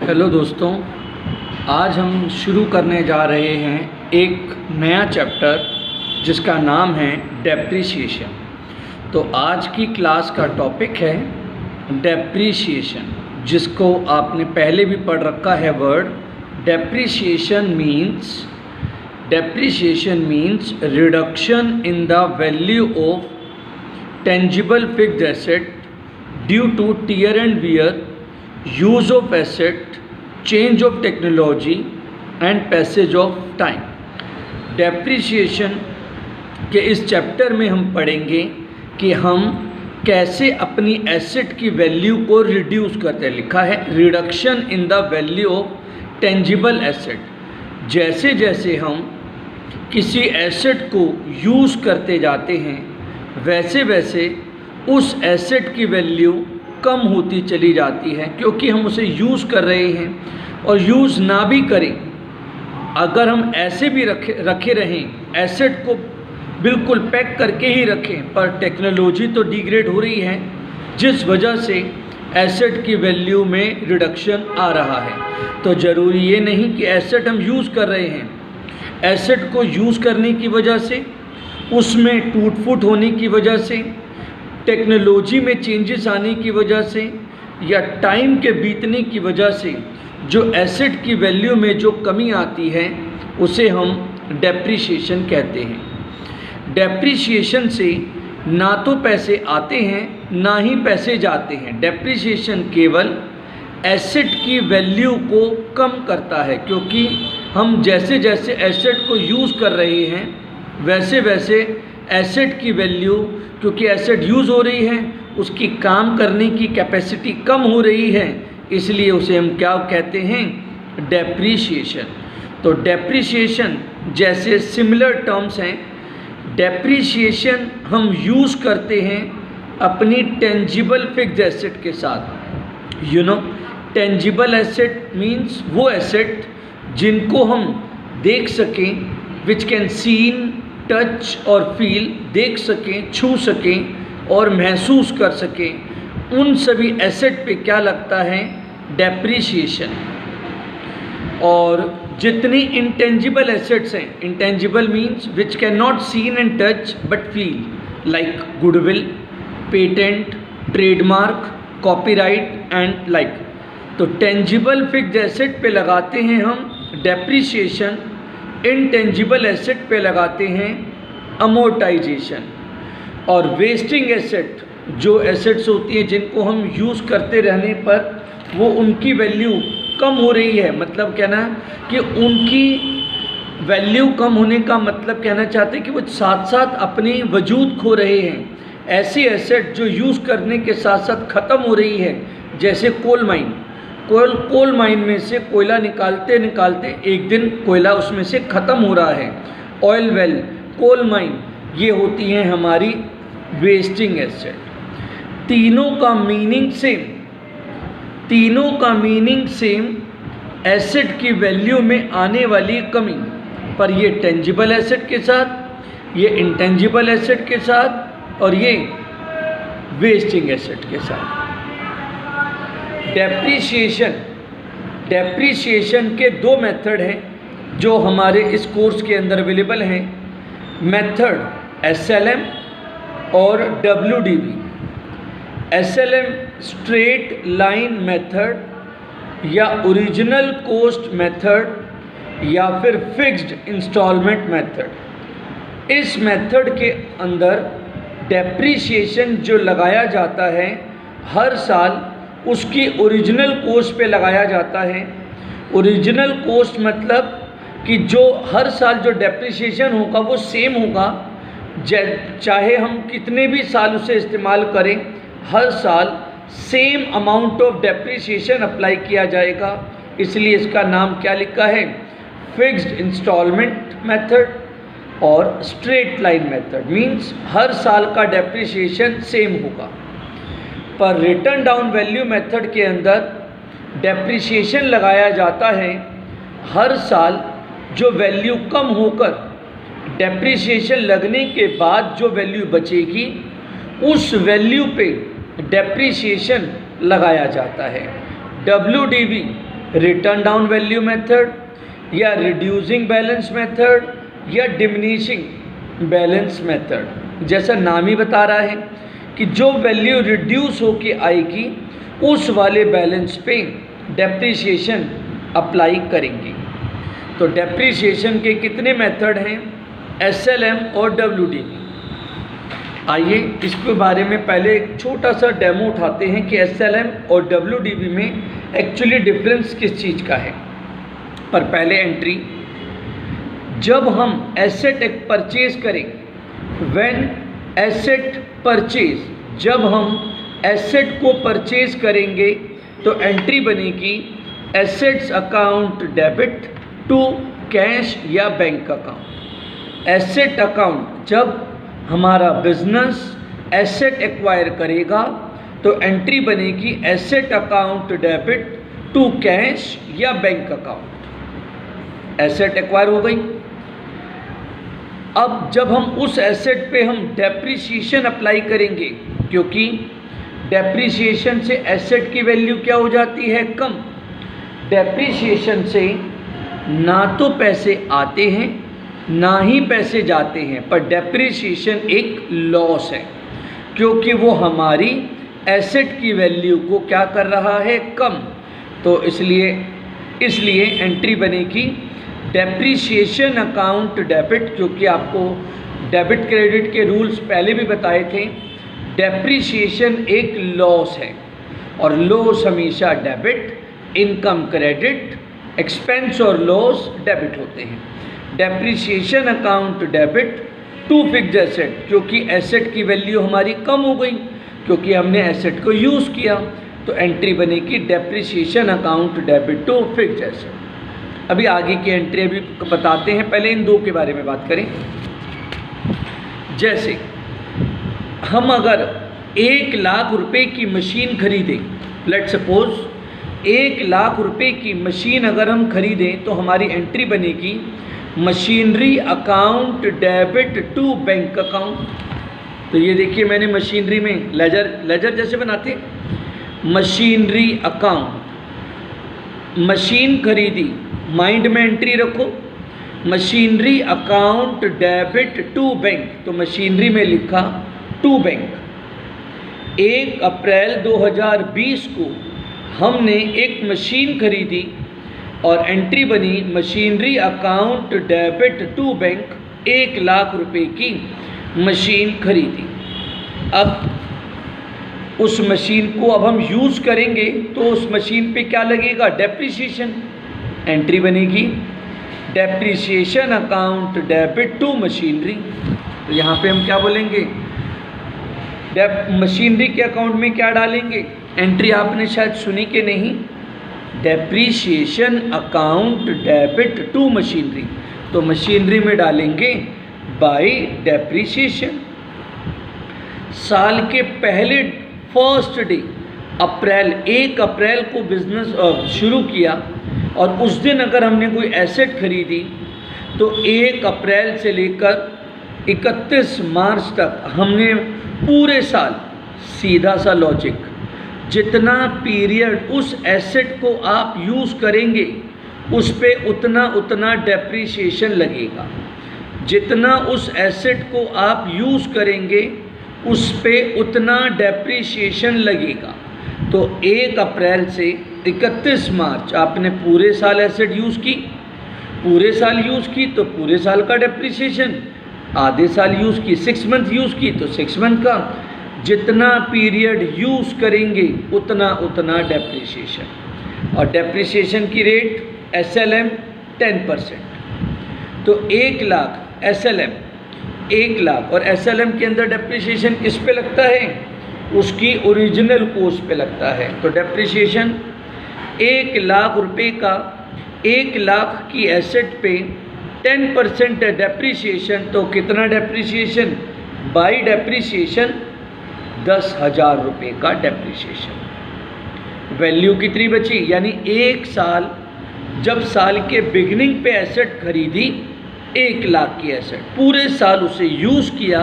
Hello दोस्तों, आज हम शुरू करने जा रहे हैं एक नया चैप्टर जिसका नाम है डेप्रिसिएशन। तो आज की क्लास का टॉपिक है डेप्रिसिएशन, जिसको आपने पहले भी पढ़ रखा है word. Depreciation means reduction in the value of tangible fixed asset due to tear and wear, use of asset, change of technology and passage of time. Depreciation के इस चैप्टर में हम पढ़ेंगे कि हम कैसे अपनी एसेट की वैल्यू को रिड्यूस करते हैं। लिखा है reduction in the value of tangible asset. जैसे जैसे हम किसी एसेट को यूज़ करते जाते हैं वैसे वैसे उस एसेट की वैल्यू कम होती चली जाती है, क्योंकि हम उसे यूज़ कर रहे हैं। और यूज़ ना भी करें, अगर हम ऐसे भी रखे रहें, एसेट को बिल्कुल पैक करके ही रखें, पर टेक्नोलॉजी तो डिग्रेड हो रही है, जिस वजह से एसेट की वैल्यू में रिडक्शन आ रहा है। तो ज़रूरी ये नहीं कि एसेट हम यूज़ कर रहे हैं, एसेट को यूज़ करने की वजह से, उसमें टूट फूट होने की वजह से, टेक्नोलॉजी में चेंजेस आने की वजह से या टाइम के बीतने की वजह से जो एसेट की वैल्यू में जो कमी आती है उसे हम डेप्रिसिएशन कहते हैं। डेप्रिसिएशन से ना तो पैसे आते हैं ना ही पैसे जाते हैं। डेप्रिसिएशन केवल एसेट की वैल्यू को कम करता है, क्योंकि हम जैसे जैसे एसेट को यूज़ कर रहे हैं वैसे वैसे एसेट की वैल्यू, क्योंकि एसेट यूज़ हो रही है, उसकी काम करने की कैपेसिटी कम हो रही है, इसलिए उसे हम क्या कहते हैं, डेप्रिसिएशन। तो डेप्रिसिएशन जैसे सिमिलर टर्म्स हैं। डेप्रिसिएशन हम यूज़ करते हैं अपनी टेंजिबल फिक्स्ड एसेट के साथ। टेंजिबल एसेट मीन्स वो एसेट जिनको हम देख सकें, विच कैन सीन, टच और फील, देख सकें, छू सकें और महसूस कर सकें। उन सभी एसेट पे क्या लगता है, डेप्रिसिएशन। और जितनी इंटेंजिबल एसेट्स हैं, intangible means which can not seen and touch but feel, like goodwill, patent, trademark, copyright and like. तो टेंजिबल फिक्स्ड एसेट पे लगाते हैं हम डेप्रिसिएशन, इंटेंजिबल एसेट पे लगाते हैं अमोर्टाइजेशन। और वेस्टिंग एसेट, जो एसेट्स होती हैं जिनको हम यूज़ करते रहने पर वो उनकी वैल्यू कम हो रही है, मतलब कहना कि उनकी वैल्यू कम होने का मतलब कहना चाहते हैं कि वो साथ साथ अपनी वजूद खो रहे हैं। ऐसी एसेट जो यूज़ करने के साथ साथ ख़त्म हो रही है, जैसे कोल माइन। कोल माइन में से कोयला निकालते निकालते एक दिन कोयला उसमें से ख़त्म हो रहा है। ऑयल वेल, कोल माइन, ये होती हैं हमारी वेस्टिंग एसेट। तीनों का मीनिंग सेम, एसेट की वैल्यू में आने वाली कमी, पर ये टेंजिबल एसेट के साथ, ये इंटेंजिबल एसेट के साथ और ये वेस्टिंग एसेट के साथ। डेप्रिसिएशन के दो मेथड हैं जो हमारे इस कोर्स के अंदर अवेलेबल हैं। मेथड SLM और WDV। SLM straight line method या ओरिजिनल कॉस्ट मेथड या फिर फिक्स्ड इंस्टॉलमेंट मेथड। इस मेथड के अंदर डेप्रिसिएशन जो लगाया जाता है हर साल उसकी ओरिजिनल कॉस्ट पे लगाया जाता है। ओरिजिनल कॉस्ट मतलब कि जो हर साल जो डेप्रिसिएशन होगा वो सेम होगा, चाहे हम कितने भी साल उसे इस्तेमाल करें, हर साल same amount of depreciation apply किया जाएगा। इसलिए इसका नाम क्या लिखा है, फिक्स्ड इंस्टॉलमेंट मेथड और स्ट्रेट लाइन मेथड। मीन्स हर साल का डेप्रिसिएशन सेम होगा। पर रिटर्न डाउन वैल्यू मेथड के अंदर डेप्रिसिएशन लगाया जाता है हर साल, जो वैल्यू कम होकर डेप्रिसिएशन लगने के बाद जो वैल्यू बचेगी उस वैल्यू पे डेप्रिसिएशन लगाया जाता है। WDV return down value method या रिड्यूसिंग बैलेंस मेथड या डिमिनिशिंग बैलेंस मेथड। जैसा नाम ही बता रहा है कि जो वैल्यू रिड्यूस होके आएगी उस वाले बैलेंस पे डेप्रिसिएशन अप्लाई करेंगे। तो डेप्रिसिएशन के कितने मेथड हैं, SLM और WDV। आइए इसके बारे में पहले एक छोटा सा डेमो उठाते हैं कि SLM और WDV में एक्चुअली डिफरेंस किस चीज़ का है। पर पहले एंट्री, जब हम एसेट एक परचेज करेंगे, व्हेन एसेट परचेज, जब हम एसेट को परचेज करेंगे तो एंट्री बनेगी assets account debit to cash या बैंक अकाउंट। एसेट अकाउंट, जब हमारा बिजनेस एसेट एक्वायर करेगा तो एंट्री बनेगी asset account debit to cash या बैंक अकाउंट। एसेट एक्वायर हो गई। अब जब हम उस एसेट पे हम डेप्रिसिएशन अप्लाई करेंगे, क्योंकि डेप्रिसिएशन से एसेट की वैल्यू क्या हो जाती है, कम। डेप्रिसिएशन से ना तो पैसे आते हैं ना ही पैसे जाते हैं, पर डेप्रिसिएशन एक लॉस है क्योंकि वो हमारी एसेट की वैल्यू को क्या कर रहा है, कम। तो इसलिए एंट्री बनेगी डेप्रिसिएशन अकाउंट डेबिट, क्योंकि आपको डेबिट क्रेडिट के रूल्स पहले भी बताए थे। डेप्रिसिएशन एक लॉस है और लॉस हमेशा डेबिट, इनकम क्रेडिट, एक्सपेंस और लॉस डेबिट होते हैं। Depreciation account debit to fixed asset, क्योंकि एसेट की वैल्यू हमारी कम हो गई क्योंकि हमने एसेट को यूज़ किया, तो एंट्री बनेगी depreciation account debit to fixed asset. अभी आगे की एंट्री अभी बताते हैं, पहले इन दो के बारे में बात करें। जैसे हम अगर 1 लाख रुपए की मशीन खरीदें, लेट सपोज 1 लाख रुपए की मशीन अगर हम खरीदें तो हमारी एंट्री बनेगी machinery account debit to bank account. तो ये देखिए मैंने मशीनरी में लेजर जैसे बनाते, मशीनरी अकाउंट, मशीन खरीदी, माइंड में एंट्री रखो machinery account debit to bank, तो मशीनरी में लिखा टू बैंक। 1 अप्रैल 2020 को हमने एक मशीन खरीदी और एंट्री बनी machinery account debit to bank, 1 lakh रुपए की मशीन खरीदी। अब उस मशीन को अब हम यूज़ करेंगे तो उस मशीन पे क्या लगेगा, डेप्रिसिएशन। एंट्री बनेगी depreciation account debit to machinery. तो यहाँ पे हम क्या बोलेंगे, मशीनरी के अकाउंट में क्या डालेंगे, एंट्री आपने शायद सुनी कि नहीं, depreciation account debit to machinery. तो मशीनरी में डालेंगे बाय डेप्रिसिएशन। साल के पहले फर्स्ट डे अप्रैल, 1 अप्रैल को बिजनेस शुरू किया और उस दिन अगर हमने कोई एसेट खरीदी तो 1 अप्रैल से लेकर 31 मार्च तक हमने पूरे साल, सीधा सा लॉजिक, जितना पीरियड उस एसेट को आप यूज़ करेंगे उस पे उतना डेप्रिसिएशन लगेगा। जितना उस एसेट को आप यूज़ करेंगे उस पे उतना डेप्रिसिएशन लगेगा। तो 1 अप्रैल से 31 मार्च आपने पूरे साल एसेट यूज़ की, पूरे साल यूज़ की तो पूरे साल का डेप्रिसिएशन, आधे साल यूज़ की, 6 मंथ यूज़ की तो 6 मंथ का। जितना पीरियड यूज़ करेंगे उतना डेप्रिसिएशन। और डेप्रिसिएशन की रेट SLM 10%। तो 1 लाख SLM 1 लाख और SLM के अंदर डेप्रिसिएशन किस पे लगता है, उसकी ओरिजिनल कॉस्ट पे लगता है। तो डेप्रिसिएशन 1 लाख रुपए का 1 लाख की एसेट पे 10% डेप्रिसिएशन, तो कितना डेप्रिसिएशन, बाई डेप्रिसिएशन 10,000 रुपये का डेप्रिसिएशन। वैल्यू कितनी बची, यानी 1 साल, जब साल के बिगिनिंग पे एसेट खरीदी 1 लाख की एसेट, पूरे साल उसे यूज़ किया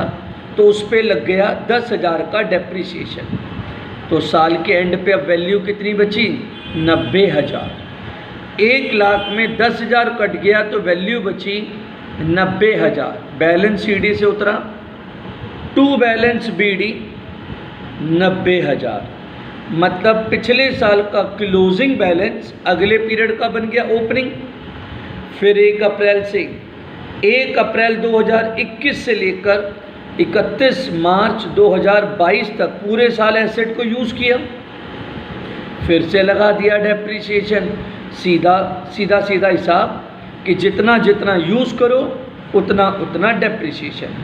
तो उस पर लग गया 10,000 का डेप्रिसिएशन। तो साल के एंड पे अब वैल्यू कितनी बची, 90,000। 1 लाख में 10,000 कट गया तो वैल्यू बची 90,000। बैलेंस सीडी से उतरा, टू बैलेंस बीडी 90,000, मतलब पिछले साल का क्लोजिंग बैलेंस अगले पीरियड का बन गया ओपनिंग। फिर 1 अप्रैल से 1 अप्रैल 2021 से लेकर 31 मार्च 2022 तक पूरे साल एसेट को यूज़ किया, फिर से लगा दिया डेप्रिसिएशन। सीधा हिसाब कि जितना जितना यूज़ करो उतना उतना डेप्रिसिएशन।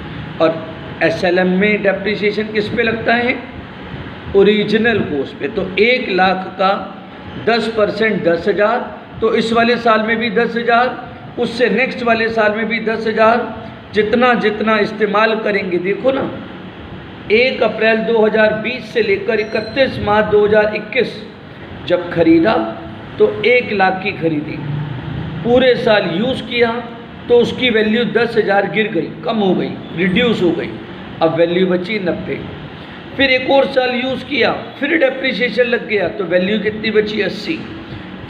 और एसएलएम में डेप्रिसिएशन किस पे लगता है? ओरिजिनल कॉस्ट पे। तो 1 लाख का 10% 10,000, तो इस वाले साल में भी 10,000, उससे नेक्स्ट वाले साल में भी 10,000, जितना जितना इस्तेमाल करेंगे। देखो ना, 1 अप्रैल 2020 से लेकर 31 मार्च 2021 जब खरीदा तो 1 लाख की खरीदी, पूरे साल यूज़ किया तो उसकी वैल्यू 10,000 गिर गई, कम हो गई, रिड्यूस हो गई। अब वैल्यू बची 90। फिर 1 और साल यूज़ किया, फिर डेप्रिसिएशन लग गया तो वैल्यू कितनी बची? 80।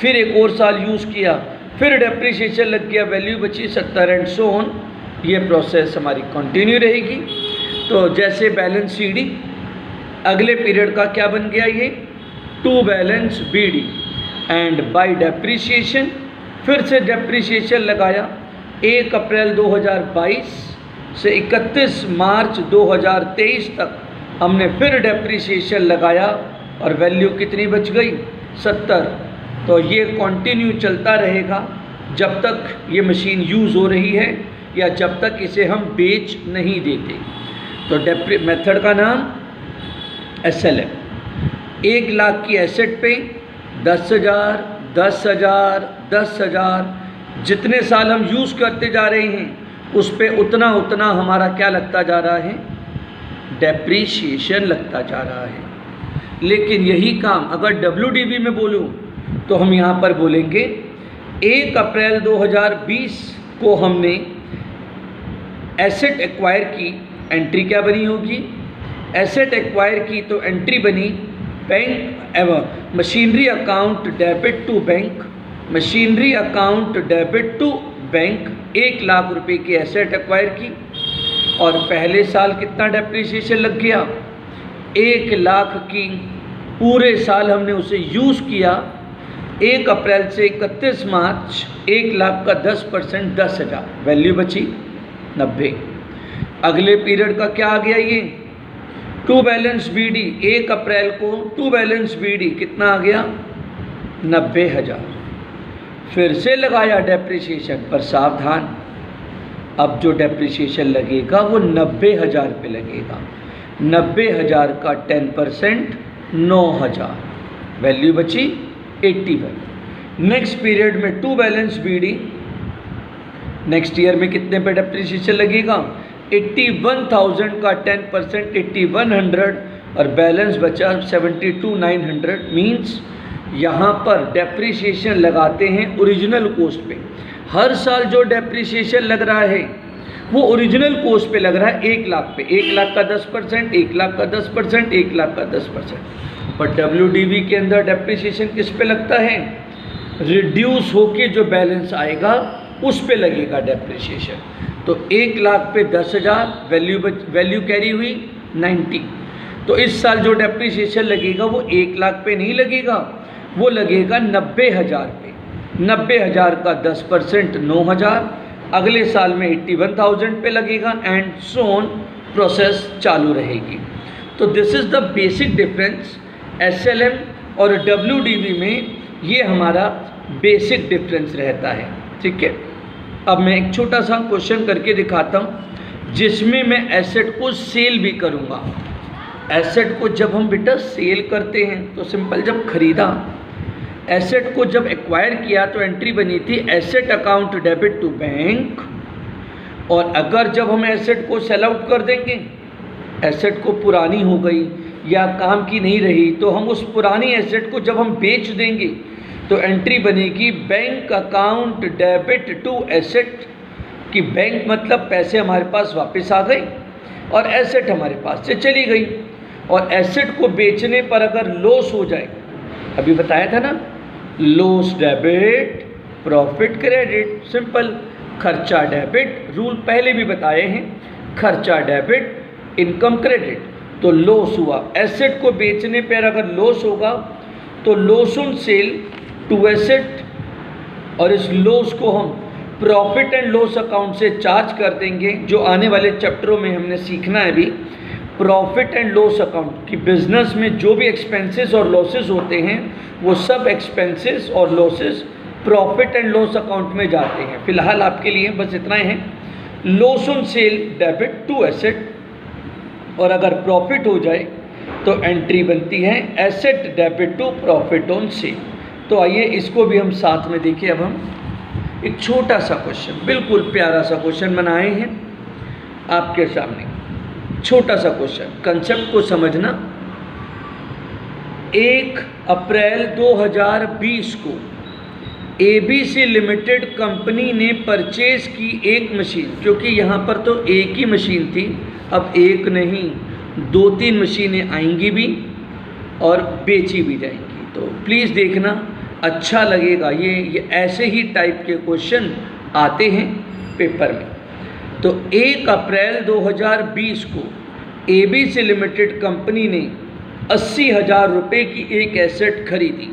फिर 1 और साल यूज़ किया, फिर डेप्रिसिएशन लग गया, वैल्यू बची 70 एंड सो ऑन। ये प्रोसेस हमारी कंटिन्यू रहेगी। तो जैसे बैलेंस सीडी, अगले पीरियड का क्या बन गया? ये to balance BD and by depreciation. फिर से डेप्रिसिएशन लगाया 1 अप्रैल 2022 से 31 मार्च 2023 तक हमने फिर डेप्रिसिएशन लगाया और वैल्यू कितनी बच गई? 70। तो ये कंटिन्यू चलता रहेगा जब तक ये मशीन यूज़ हो रही है या जब तक इसे हम बेच नहीं देते। तो मेथड का नाम एसएलएम। 1 लाख की एसेट पे 10,000 10,000 10,000, जितने साल हम यूज़ करते जा रहे हैं उस पे उतना उतना हमारा क्या लगता जा रहा है? डेप्रीशिएशन लगता जा रहा है। लेकिन यही काम अगर WDV में बोलूँ तो हम यहाँ पर बोलेंगे 1 अप्रैल 2020 को हमने एसेट एक्वायर की, एंट्री क्या बनी होगी? एसेट एक्वायर की तो एंट्री बनी बैंक एवं machinery account debit to bank, machinery account debit to bank. 1 lakh रुपए की एसेट एक्वायर की और पहले साल कितना डेप्रिसिएशन लग गया? 1 लाख की पूरे साल हमने उसे यूज़ किया। 1 अप्रैल से 31 मार्च 1 लाख का 10% 10,000, वैल्यू बची 90। अगले पीरियड का क्या आ गया? ये टू बैलेंस बीडी, 1 अप्रैल को टू बैलेंस बीडी कितना आ गया? 90,000। फिर से लगाया डेप्रिसिएशन, पर सावधान, अब जो डेप्रिसिएशन लगेगा वो 90,000 पे लगेगा। 90,000 का 10% 9,000, वैल्यू बची 81। नेक्स्ट पीरियड में to balance BD, next year में कितने पे डेप्रिसिएशन लगेगा? 81,000 का 10% 8100 और बैलेंस बचा 72,900। मीन्स यहाँ पर डेप्रिसिएशन लगाते हैं ओरिजिनल कॉस्ट पे। हर साल जो डेप्रिसिएशन लग रहा है वो ओरिजिनल कॉस्ट पे लग रहा है 1 लाख पे। 1 लाख का 10%, 1 लाख का 10%, 1 लाख का 10%। पर WDV के अंदर डेप्रिसिएशन किस पे लगता है? रिड्यूस होके जो बैलेंस आएगा उस पे लगेगा डेप्रिसिएशन। तो 1 लाख पे 10,000, वैल्यू कैरी हुई 90। तो इस साल जो डेप्रिसिएशन लगेगा वो 1 लाख पे नहीं लगेगा, वो लगेगा 90,000 पे। 90,000 का 10% 9,000, अगले साल में 81,000 पे लगेगा एंड सो ऑन, प्रोसेस चालू रहेगी। तो this is the basic difference SLM और WDV में। ये हमारा बेसिक डिफरेंस रहता है, ठीक है। अब मैं एक छोटा सा क्वेश्चन करके दिखाता हूँ जिसमें मैं एसेट को सेल भी करूँगा। एसेट को जब हम बेटा सेल करते हैं तो सिंपल, जब खरीदा एसेट को, जब एक्वायर किया तो एंट्री बनी थी asset account debit to bank. और अगर जब हम एसेट को सेल आउट कर देंगे, एसेट को पुरानी हो गई या काम की नहीं रही, तो हम उस पुरानी एसेट को जब हम बेच देंगे तो एंट्री बनेगी bank account debit to asset. कि बैंक मतलब पैसे हमारे पास वापस आ गए और एसेट हमारे पास से चली गई। और एसेट को बेचने पर अगर लॉस हो जाए, अभी बताया था ना, loss debit profit credit, simple. खर्चा डेबिट, रूल पहले भी बताए हैं, खर्चा डेबिट, इनकम क्रेडिट। तो लॉस हुआ, एसेट को बेचने पर अगर लॉस होगा तो loss on sale to asset, और इस लॉस को हम प्रॉफिट एंड लॉस अकाउंट से चार्ज कर देंगे, जो आने वाले चैप्टरों में हमने सीखना है अभी। प्रॉफिट एंड लॉस अकाउंट कि बिजनेस में जो भी एक्सपेंसेस और लॉसेस होते हैं वो सब एक्सपेंसेस और losses profit and loss account में जाते हैं। फिलहाल आपके लिए बस इतना ही है, loss on sale debit to asset, और अगर प्रॉफिट हो जाए तो एंट्री बनती है asset debit to profit on sale. तो आइए इसको भी हम साथ में देखिए। अब हम एक छोटा सा क्वेश्चन, बिल्कुल प्यारा सा क्वेश्चन बनाए हैं आपके सामने। छोटा सा क्वेश्चन, कंसेप्ट को समझना। 1 अप्रैल 2020 को ABC लिमिटेड कंपनी ने परचेज की एक मशीन, क्योंकि यहाँ पर तो एक ही मशीन थी, अब एक नहीं 2-3 मशीनें आएंगी भी और बेची भी जाएंगी। तो प्लीज़ देखना, अच्छा लगेगा। ये ऐसे ही टाइप के क्वेश्चन आते हैं पेपर में। तो 1 अप्रैल 2020 को ABC लिमिटेड कंपनी ने 80,000 रुपये की एक एसेट खरीदी।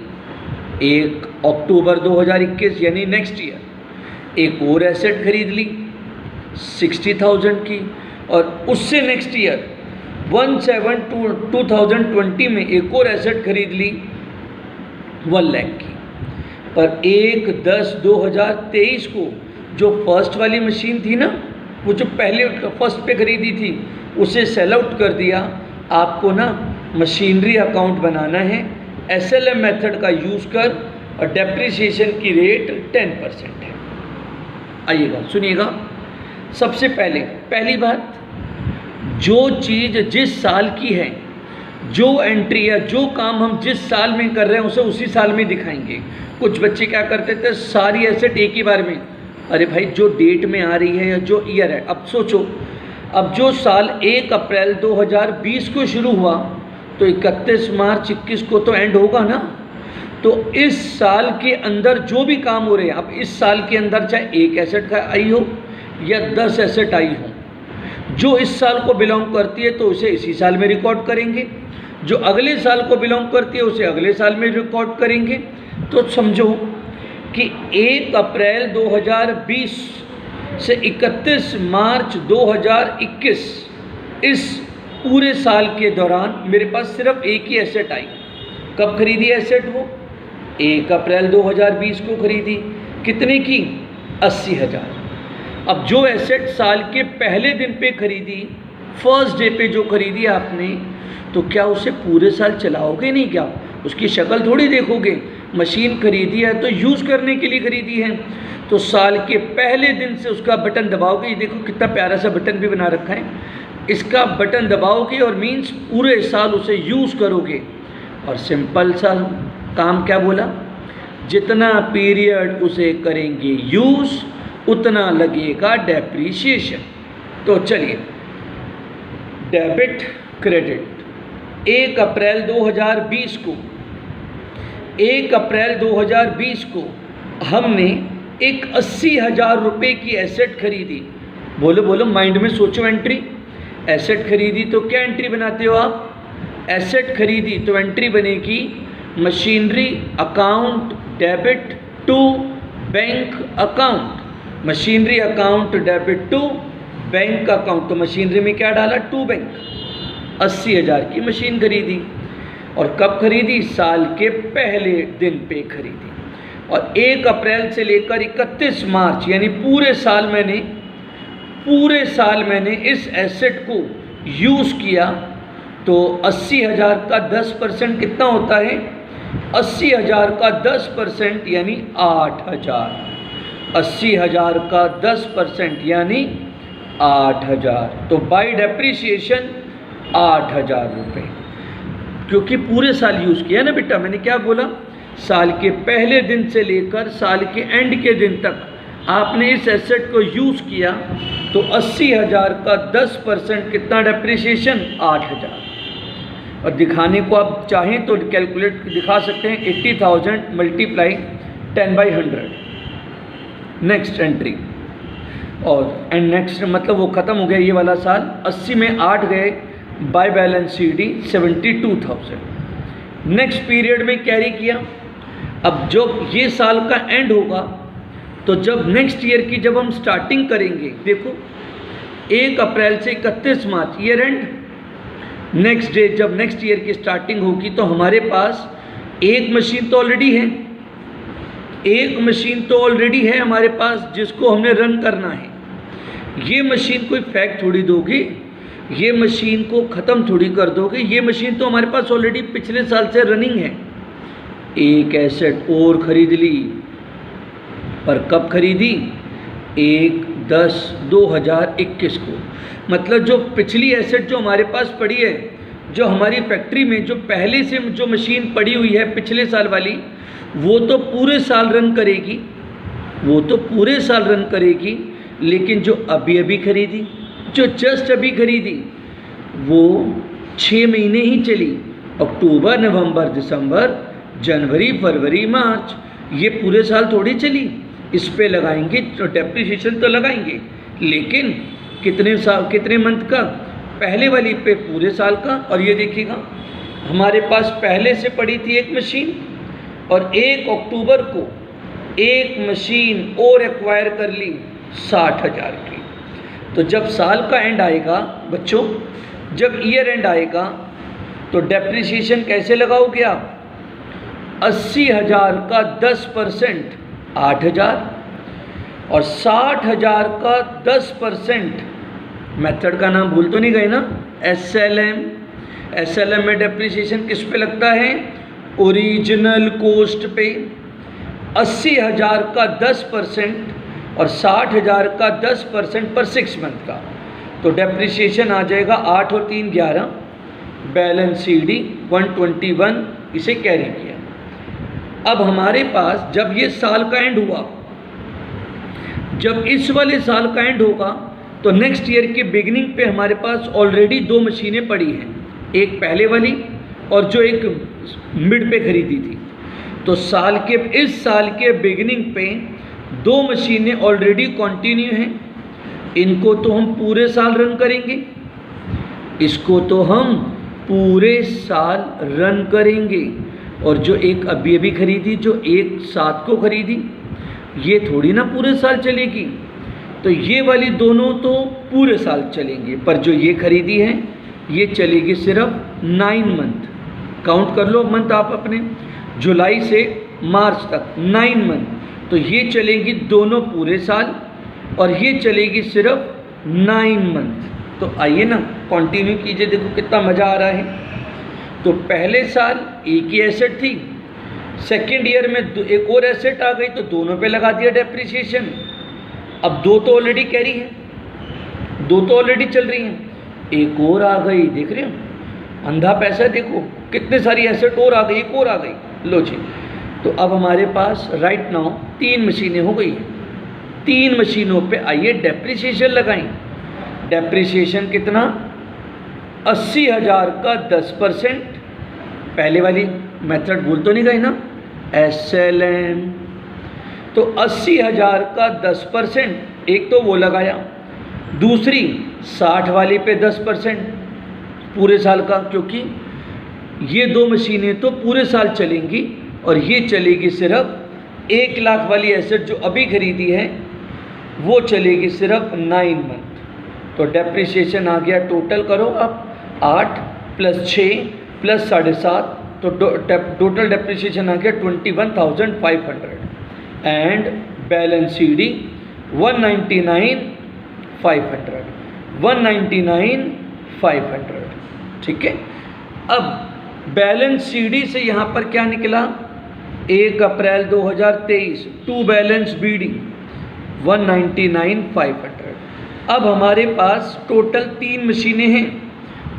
1 अक्टूबर 2021 यानी नेक्स्ट ईयर एक और एसेट खरीद ली 60,000 की, और उससे नेक्स्ट ईयर 2020 में एक और एसेट खरीद ली 1 लाख की। पर 1/10/2023 को जो फर्स्ट वाली मशीन थी ना, वो जो पहले फर्स्ट पे खरीदी थी, उसे सेल आउट कर दिया। आपको ना मशीनरी अकाउंट बनाना है SLM मेथड का यूज़ कर, और डेप्रिसिएशन की रेट 10% है। आइएगा सुनिएगा। सबसे पहली बात, जो चीज़ जिस साल की है, जो एंट्री या जो काम हम जिस साल में कर रहे हैं उसे उसी साल में दिखाएंगे। कुछ बच्चे क्या करते थे, सारी एसेट एक ही बार में। अरे भाई, जो डेट में आ रही है या जो ईयर है, अब सोचो, अब जो साल 1 अप्रैल 2020 को शुरू हुआ तो 31 मार्च 21 को तो एंड होगा ना। तो इस साल के अंदर जो भी काम हो रहे हैं, अब इस साल के अंदर चाहे एक एसेट का आई हो या 10 एसेट आई हो, जो इस साल को बिलोंग करती है तो उसे इसी साल में रिकॉर्ड करेंगे, जो अगले साल को बिलोंग करती है उसे अगले साल में रिकॉर्ड करेंगे। तो समझो कि 1 अप्रैल 2020 से 31 मार्च 2021 इस पूरे साल के दौरान मेरे पास सिर्फ एक ही एसेट आई। कब खरीदी एसेट? वो 1 अप्रैल 2020 को खरीदी। कितने की? 80,000। अब जो एसेट साल के पहले दिन पे खरीदी, फर्स्ट डे पे जो खरीदी आपने, तो क्या उसे पूरे साल चलाओगे? नहीं, क्या उसकी शक्ल थोड़ी देखोगे। मशीन खरीदी है तो यूज़ करने के लिए खरीदी है, तो साल के पहले दिन से उसका बटन दबाओगे। ये देखो कितना प्यारा सा बटन भी बना रखा है, इसका बटन दबाओगे और मीन्स पूरे साल उसे यूज़ करोगे। और सिंपल सा काम क्या बोला, जितना पीरियड उसे करेंगे यूज़ उतना लगेगा डेप्रीशिएशन। तो चलिए, डेबिट क्रेडिट 1 अप्रैल 2020 को 1 अप्रैल 2020 को हमने एक 80,000 रुपये की एसेट खरीदी। बोलो बोलो, माइंड में सोचो एंट्री। एसेट खरीदी तो क्या एंट्री बनाते हो आप? एसेट खरीदी तो एंट्री बनेगी machinery account debit to bank account. Machinery account debit to bank account, तो मशीनरी में क्या डाला? To bank. 80,000 की मशीन खरीदी। और कब खरीदी? साल के पहले दिन पे खरीदी। और 1 अप्रैल से लेकर 31 मार्च यानी पूरे साल मैंने इस एसेट को यूज़ किया। तो 80,000 का 10% कितना होता है? 80,000 का 10% यानी 8,000। 80,000 का 10% यानी 8,000। तो बाय डेप्रीशिएशन 8,000 रुपये, क्योंकि पूरे साल यूज़ किया ना बेटा। मैंने क्या बोला? साल के पहले दिन से लेकर साल के एंड के दिन तक आपने इस एसेट को यूज़ किया, तो 80,000 का 10% कितना डेप्रीशिएशन? 8,000। और दिखाने को आप चाहें तो कैलकुलेट दिखा सकते हैं, 80,000 × 10/100 नेक्स्ट एंट्री, और एंड नेक्स्ट मतलब वो ख़त्म हो गया ये वाला साल। 80 में 8 गए, by balance CD 72,000। Next period में कैरी किया। अब जब ये साल का एंड होगा तो जब नेक्स्ट ईयर की जब हम स्टार्टिंग करेंगे, देखो 1 अप्रैल से 31 मार्च ईयर एंड, नेक्स्ट डे जब नेक्स्ट ईयर की स्टार्टिंग होगी तो हमारे पास एक मशीन तो ऑलरेडी है, एक मशीन तो ऑलरेडी है हमारे पास जिसको हमने रन करना है। ये मशीन कोई फैक्ट थोड़ी दोगे, ये मशीन को ख़त्म थोड़ी कर दोगे, ये मशीन तो हमारे पास ऑलरेडी पिछले साल से रनिंग है। एक एसेट और खरीद ली, पर कब खरीदी? 1/10/2021 को। मतलब जो पिछली एसेट जो हमारे पास पड़ी है, जो हमारी फैक्ट्री में जो पहले से जो मशीन पड़ी हुई है पिछले साल वाली, वो तो पूरे साल रन करेगी, वो तो पूरे साल रन करेगी। लेकिन जो अभी अभी खरीदी, जो जस्ट अभी खरीदी, वो 6 महीने ही चली। अक्टूबर, नवंबर, दिसंबर, जनवरी, फरवरी, मार्च, ये पूरे साल थोड़ी चली। इस पे लगाएंगे तो डेप्रिसिएशन तो लगाएंगे, लेकिन कितने साल, कितने मंथ का? पहले वाली पे पूरे साल का। और ये देखिएगा हमारे पास पहले से पड़ी थी एक मशीन, और 1 अक्टूबर को एक मशीन और एक्वायर कर ली 60,000 की। तो जब साल का एंड आएगा बच्चों, जब ईयर एंड आएगा तो डेप्रिसिएशन कैसे लगाओगे आप? 80,000 का 10% 8,000, और 60,000 का 10%, मेथड का नाम भूल तो नहीं गए ना? SLM। SLM में डेप्रिसिएशन किस पे लगता है? ओरिजिनल कॉस्ट पे। 80,000 का 10% और 60,000 का 10% पर 6 मंथ का, तो डेप्रिसिएशन आ जाएगा 8 और 3 11, बैलेंस CD 121, इसे कैरी किया। अब हमारे पास जब ये साल का एंड हुआ, जब इस वाले साल का एंड होगा तो नेक्स्ट ईयर के बिगिनिंग पे हमारे पास ऑलरेडी 2 मशीनें पड़ी हैं, एक पहले वाली और जो एक मिड पे खरीदी थी। तो साल के इस साल के बिगिनिंग पे 2 मशीनें ऑलरेडी कंटिन्यू हैं, इनको तो हम पूरे साल रन करेंगे, इसको तो हम पूरे साल रन करेंगे। और जो एक अभी अभी खरीदी, जो एक 7 को खरीदी, ये थोड़ी ना पूरे साल चलेगी। तो ये वाली दोनों तो पूरे साल चलेंगे, पर जो ये खरीदी है ये चलेगी सिर्फ 9 मंथ। काउंट कर लो मंथ आप अपने, जुलाई से मार्च तक 9 मंथ। तो ये चलेगी दोनों पूरे साल और ये चलेगी सिर्फ 9 मंथ। तो आइए ना कंटिन्यू कीजिए, देखो कितना मज़ा आ रहा है। तो पहले साल एक ही एसेट थी, सेकेंड ईयर में एक और एसेट आ गई तो दोनों पे लगा दिया डेप्रिसिएशन। अब 2 तो ऑलरेडी कैरी है, 2 तो ऑलरेडी चल रही हैं, एक और आ गई, देख रहे हो अंधा पैसा, देखो कितने सारी एसेट और आ गई, एक और आ गई। लो जी, तो अब हमारे पास राइट नाउ 3 मशीनें हो गई हैं। 3 मशीनों पे आइए डेप्रिसिएशन लगाएं। डेप्रिसिएशन कितना? 80,000 का 10%, पहले वाली मेथड भूल तो नहीं गई ना, SLM। तो 80,000 का 10%, एक तो वो लगाया, दूसरी 60 वाली पे 10% पूरे साल का, क्योंकि ये 2 मशीनें तो पूरे साल चलेंगी और ये चलेगी सिर्फ 1 लाख वाली एसेट जो अभी खरीदी है वो चलेगी सिर्फ 9 मंथ। तो डेप्रिसिएशन आ गया, टोटल करो आप, 8 + 6 + 7.5, तो टोटल डेप्रिसिएशन आ गया 21,500 एंड बैलेंस CD 199,500, 199,500। ठीक है। अब बैलेंस CD से यहाँ पर क्या निकला? 1 अप्रैल 2023 टू बैलेंस BD 199,500। अब हमारे पास टोटल 3 मशीनें हैं।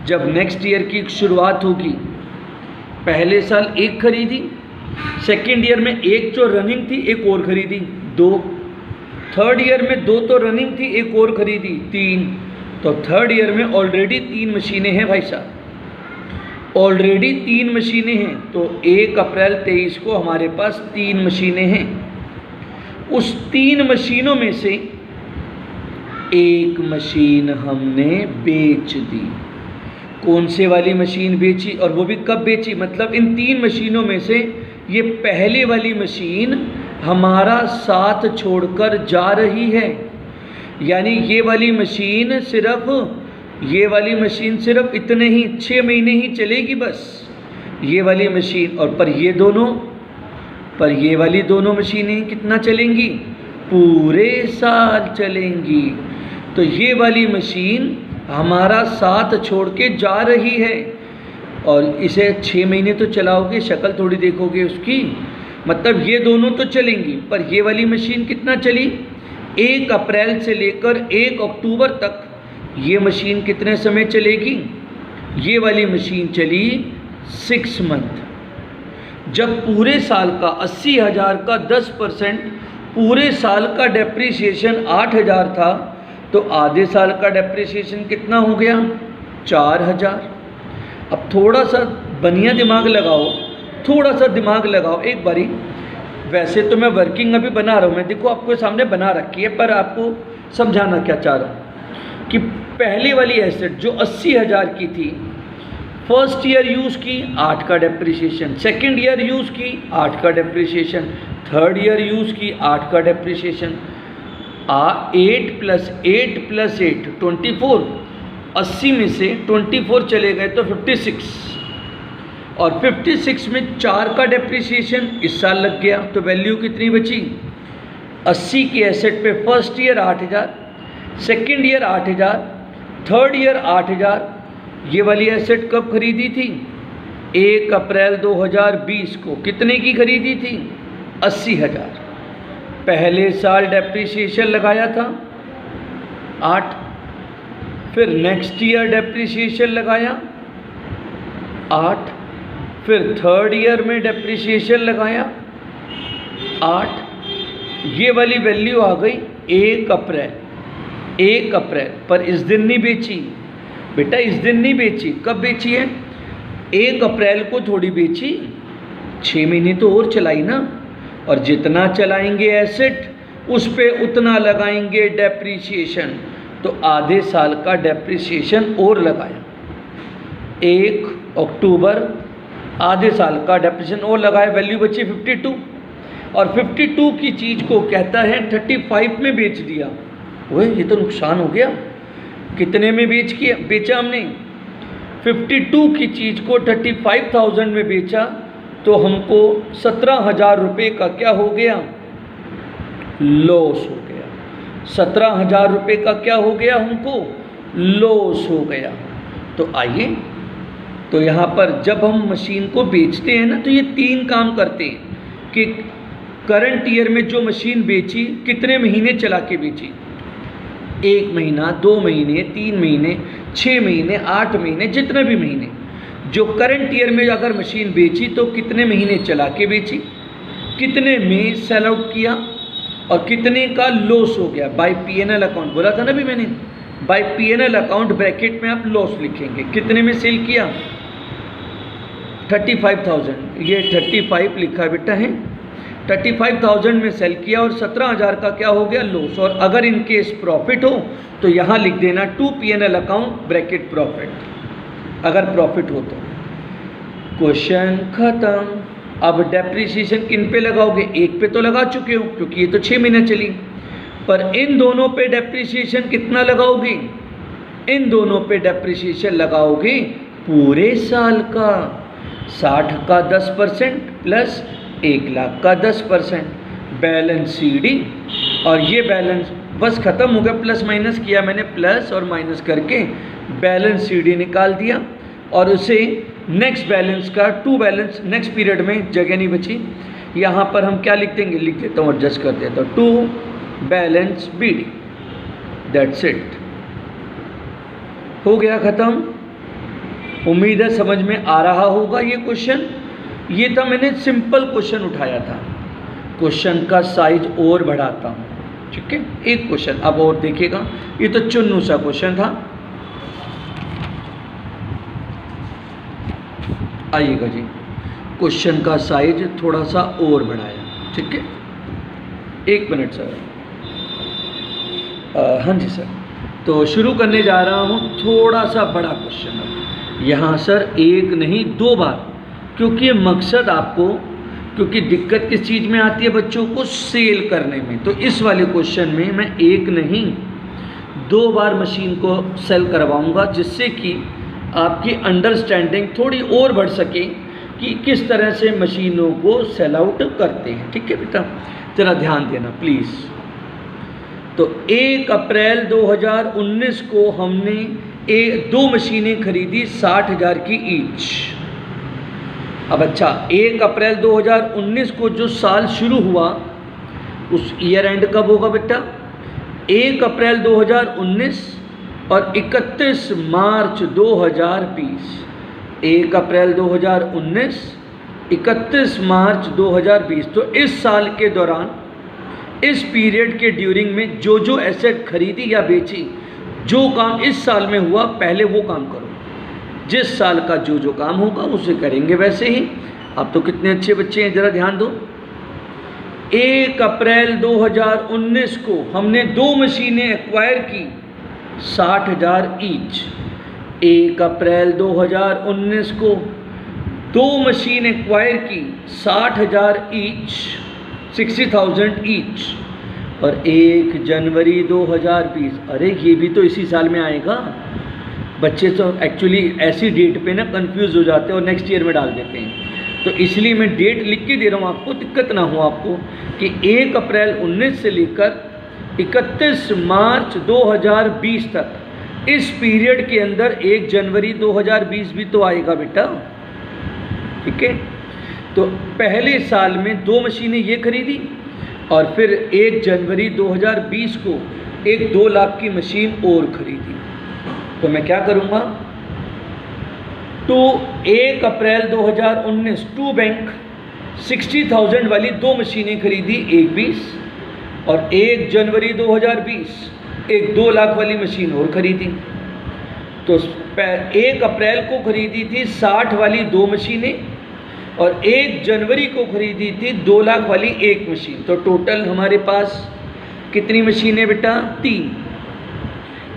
जब नेक्स्ट ईयर की शुरुआत होगी, पहले साल 1 खरीदी, सेकेंड ईयर में 1 जो रनिंग थी एक और खरीदी 2, थर्ड ईयर में 2 तो रनिंग थी एक और खरीदी 3। तो थर्ड ईयर में ऑलरेडी 3 मशीनें हैं भाई साहब, ऑलरेडी 3 मशीनें हैं। तो 1 अप्रैल 23 को हमारे पास 3 मशीनें हैं। उस 3 मशीनों में से एक मशीन हमने बेच दी। कौन से वाली मशीन बेची और वो भी कब बेची? मतलब इन 3 मशीनों में से ये पहले वाली मशीन हमारा साथ छोड़कर जा रही है, यानी ये वाली मशीन सिर्फ इतने ही 6 महीने ही चलेगी बस, ये वाली मशीन। और पर ये वाली दोनों मशीनें कितना चलेंगी? पूरे साल चलेंगी। तो ये वाली मशीन हमारा साथ छोड़ के जा रही है और इसे 6 महीने तो चलाओगे, शक्ल थोड़ी देखोगे उसकी, मतलब ये दोनों तो चलेंगी। पर ये वाली मशीन कितना चली? 1 अप्रैल से लेकर 1 अक्टूबर तक ये मशीन कितने समय चलेगी? ये वाली मशीन चली 6 मंथ। जब पूरे साल का 80,000 का 10%, पूरे साल का डेप्रीशिएशन 8,000 था, तो आधे साल का डेप्रीशिएशन कितना हो गया? 4,000। अब थोड़ा सा बनिया दिमाग लगाओ एक बारी। वैसे तो मैं वर्किंग अभी बना रहा हूँ, मैं देखो आपको सामने बना रखी है, पर आपको समझाना क्या चाह रहा हूँ कि पहले वाली एसेट जो 80,000 की थी, फर्स्ट ईयर यूज़ की 8 का डेप्रीशिएशन, सेकेंड ईयर यूज़ की 8 का डेप्रीशिएशन, थर्ड ईयर यूज़ की 8 का डेप्रीशिएशन। 8 + 8 + 8 24, 80 में से 24 चले गए तो 56, और 56 में 4 का डेप्रीशिएशन इस साल लग गया, तो वैल्यू कितनी बची? 80 की एसेट पे first year 8,000, second year 8,000, third year 8,000। ये वाली एसेट कब खरीदी थी? 1 अप्रैल 2020 को। कितने की खरीदी थी? 80,000। पहले साल डेप्रीशिएशन लगाया था 8, फिर नेक्स्ट ईयर डेप्रीशिएशन लगाया 8, फिर थर्ड ईयर में डेप्रीशिएशन लगाया 8। ये वाली वैल्यू आ गई 1 अप्रैल। पर इस दिन नहीं बेची बेटा, इस दिन नहीं बेची। कब बेची है? 1 अप्रैल को थोड़ी बेची, 6 महीने तो और चलाई ना, और जितना चलाएंगे एसेट उस पे उतना लगाएंगे डेप्रीशिएशन, तो आधे साल का डेप्रीशिएशन और लगाया। 1 अक्टूबर आधे साल का डेप्रीशिएशन और लगाया, वैल्यू बची 52, और 52 की चीज़ को कहता है 35 में बेच दिया। ओए ये तो नुकसान हो गया। कितने में बेचा हमने? 52 की चीज़ को 35,000 में बेचा, तो हमको 17,000 रुपये का क्या हो गया? लॉस हो गया। 17,000 रुपये का क्या हो गया? हमको लॉस हो गया। तो आइए, तो यहाँ पर जब हम मशीन को बेचते हैं ना, तो ये 3 काम करते हैं कि करंट ईयर में जो मशीन बेची कितने महीने चला के बेची? 1 महीना, 2 महीने, 3 महीने, 6 महीने, 8 महीने, जितने भी महीने जो करंट ईयर में अगर मशीन बेची तो कितने महीने चला के बेची, कितने में सेल आउट किया, और कितने का लॉस हो गया। बाय P&L अकाउंट बोला था ना भी मैंने, बाय P&L अकाउंट ब्रैकेट में आप लॉस लिखेंगे। कितने में सेल किया? 35,000। ये 35 लिखा बेटा है, 35,000 में सेल किया, और 17,000 का क्या हो गया? लॉस। और अगर इन केस प्रॉफिट हो तो यहाँ लिख देना to P&L account bracket profit, अगर प्रॉफिट हो तो। क्वेश्चन खत्म। अब डेप्रीशिएशन किन पे लगाओगे? 1 पे तो लगा चुके हो क्योंकि ये तो 6 महीने चली, पर इन दोनों पे डेप्रीशिएशन कितना लगाओगे? इन दोनों पे डेप्रीशिएशन लगाओगे पूरे साल का, 60 का 10% प्लस 1 लाख का 10%। बैलेंस CD, और ये बैलेंस बस ख़त्म हो गया, प्लस माइनस किया मैंने, प्लस और माइनस करके बैलेंस CD निकाल दिया, और उसे नेक्स्ट बैलेंस का टू बैलेंस नेक्स्ट पीरियड में जगह नहीं बची, यहाँ पर हम क्या लिख देंगे? लिख देता हूँ, एडजस्ट कर देता हूँ, to balance BD। That's it, हो गया ख़त्म। उम्मीद है समझ में आ रहा होगा ये क्वेश्चन। ये था, मैंने सिंपल क्वेश्चन उठाया था। क्वेश्चन का साइज और बढ़ाता हूँ, ठीक है? एक क्वेश्चन अब और देखिएगा, ये तो चुन्नू सा क्वेश्चन था। आइएगा जी, क्वेश्चन का साइज थोड़ा सा और बढ़ाया, ठीक है? एक मिनट सर। हाँ जी सर, तो शुरू करने जा रहा हूँ। थोड़ा सा बड़ा क्वेश्चन है यहाँ सर, एक नहीं 2 बार, क्योंकि मकसद आपको, क्योंकि दिक्कत किस चीज़ में आती है बच्चों को, सेल करने में। तो इस वाले क्वेश्चन में मैं एक नहीं 2 बार मशीन को सेल करवाऊँगा, जिससे कि आपकी अंडरस्टैंडिंग थोड़ी और बढ़ सके कि किस तरह से मशीनों को सेल आउट करते हैं। ठीक है बेटा, ज़रा ध्यान देना प्लीज़। तो 1 अप्रैल 2019 को हमने 2 मशीनें खरीदी 60,000 की ईच। अब अच्छा, 1 अप्रैल 2019 को जो साल शुरू हुआ उस ईयर एंड कब होगा बेटा? 1 अप्रैल 2019 और 31 मार्च 2020। 1 अप्रैल 2019, 31 मार्च 2020। तो इस साल के दौरान, इस पीरियड के ड्यूरिंग में जो जो एसेट खरीदी या बेची, जो काम इस साल में हुआ पहले वो काम करो। जिस साल का जो जो काम होगा उसे करेंगे वैसे ही। आप तो कितने अच्छे बच्चे हैं, ज़रा ध्यान दो। 1 अप्रैल 2019 को हमने 2 मशीनें एक्वायर की 60,000 ईच। 1 अप्रैल 2019 को 2 मशीन एक्वायर की 60,000 ईच, 60,000 ईच। और 1 जनवरी 2020, अरे ये भी तो इसी साल में आएगा। बच्चे तो एक्चुअली ऐसी डेट पे ना कंफ्यूज हो जाते हैं और नेक्स्ट ईयर में डाल देते हैं। तो इसलिए मैं डेट लिख के दे रहा हूँ आपको, दिक्कत ना हो आपको, कि 1 अप्रैल 19 से लेकर 31 मार्च 2020 तक, इस पीरियड के अंदर 1 जनवरी 2020 भी तो आएगा बेटा। ठीक है, तो पहले साल में 2 मशीनें ये खरीदी और फिर 1 जनवरी 2020 को एक 2 लाख की मशीन और खरीदी। तो मैं क्या करूँगा, तो 1 अप्रैल 2019 टू बैंक 60,000 वाली 2 मशीनें खरीदी 1/20, और 1 जनवरी 2020 एक 2 लाख वाली मशीन और खरीदी। तो 1 अप्रैल को खरीदी थी 60 वाली 2 मशीनें और 1 जनवरी को खरीदी थी 2 लाख वाली 1 मशीन। तो टोटल हमारे पास कितनी मशीनें बेटा? 3।